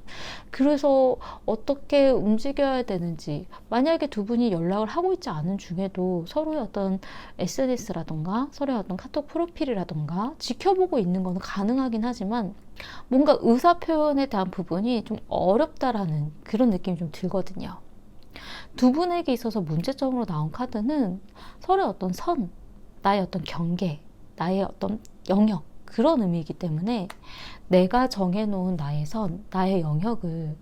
그래서 어떻게 움직여야 되는지, 만약에 두 분이 연락을 하고 있지 않은 중에도 서로의 어떤 SNS라던가 서로의 어떤 카톡 프로필이라던가 지켜보고 있는 거는 가능하긴 하지만 뭔가 의사표현에 대한 부분이 좀 어렵다라는 그런 느낌이 좀 들거든요. 두 분에게 있어서 문제점으로 나온 카드는 서로의 어떤 선, 나의 어떤 경계, 나의 어떤 영역, 그런 의미이기 때문에 내가 정해놓은 나의 선, 나의 영역을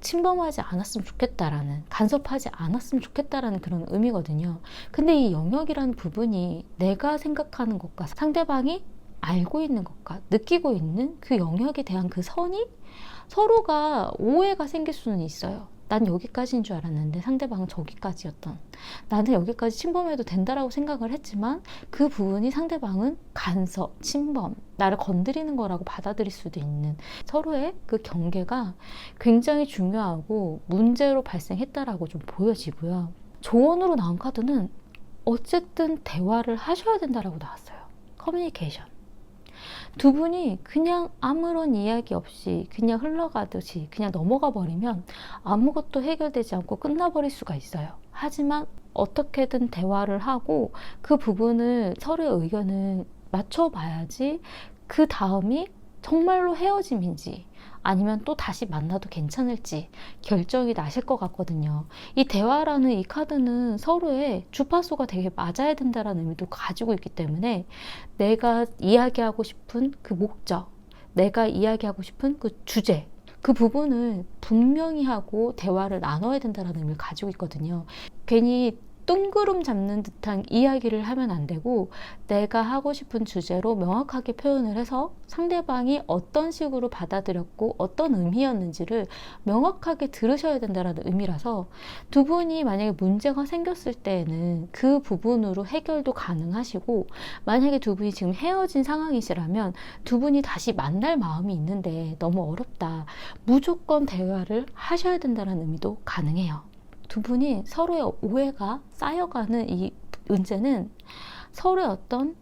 침범하지 않았으면 좋겠다라는, 간섭하지 않았으면 좋겠다라는 그런 의미거든요. 근데 이 영역이라는 부분이 내가 생각하는 것과 상대방이 알고 있는 것과 느끼고 있는 그 영역에 대한 그 선이 서로가 오해가 생길 수는 있어요. 난 여기까지인 줄 알았는데 상대방은 저기까지였던, 나는 여기까지 침범해도 된다라고 생각을 했지만 그 부분이 상대방은 간섭, 침범, 나를 건드리는 거라고 받아들일 수도 있는, 서로의 그 경계가 굉장히 중요하고 문제로 발생했다라고 좀 보여지고요. 조언으로 나온 카드는 어쨌든 대화를 하셔야 된다라고 나왔어요. 커뮤니케이션. 두 분이 그냥 아무런 이야기 없이 그냥 흘러가듯이 그냥 넘어가 버리면 아무것도 해결되지 않고 끝나버릴 수가 있어요. 하지만 어떻게든 대화를 하고 그 부분을, 서로의 의견을 맞춰봐야지 그 다음이 정말로 헤어짐인지 아니면 또 다시 만나도 괜찮을지 결정이 나실 것 같거든요. 이 대화라는 이 카드는 서로의 주파수가 되게 맞아야 된다는 의미도 가지고 있기 때문에 내가 이야기하고 싶은 그 목적, 내가 이야기하고 싶은 그 주제, 그 부분을 분명히 하고 대화를 나눠야 된다는 의미를 가지고 있거든요. 괜히 뜬구름 잡는 듯한 이야기를 하면 안 되고, 내가 하고 싶은 주제로 명확하게 표현을 해서 상대방이 어떤 식으로 받아들였고 어떤 의미였는지를 명확하게 들으셔야 된다는 의미라서, 두 분이 만약에 문제가 생겼을 때에는 그 부분으로 해결도 가능하시고, 만약에 두 분이 지금 헤어진 상황이시라면 두 분이 다시 만날 마음이 있는데 너무 어렵다, 무조건 대화를 하셔야 된다는 의미도 가능해요. 두 분이 서로의 오해가 쌓여가는 이 문제는 서로의 어떤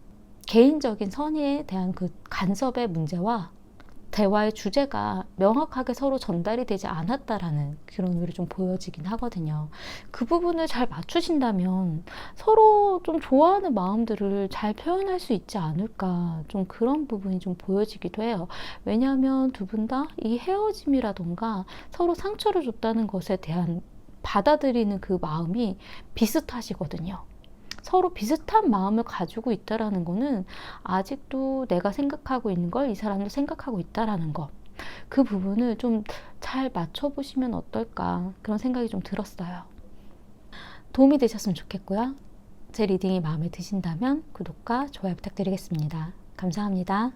개인적인 선의에 대한 그 간섭의 문제와 대화의 주제가 명확하게 서로 전달이 되지 않았다라는 그런 의미로 좀 보여지긴 하거든요. 그 부분을 잘 맞추신다면 서로 좀 좋아하는 마음들을 잘 표현할 수 있지 않을까, 좀 그런 부분이 좀 보여지기도 해요. 왜냐하면 두 분 다 이 헤어짐이라던가 서로 상처를 줬다는 것에 대한 받아들이는 그 마음이 비슷하시거든요. 서로 비슷한 마음을 가지고 있다라는 거는 아직도 내가 생각하고 있는 걸 이 사람도 생각하고 있다라는 것, 그 부분을 좀 잘 맞춰보시면 어떨까, 그런 생각이 좀 들었어요. 도움이 되셨으면 좋겠고요. 제 리딩이 마음에 드신다면 구독과 좋아요 부탁드리겠습니다. 감사합니다.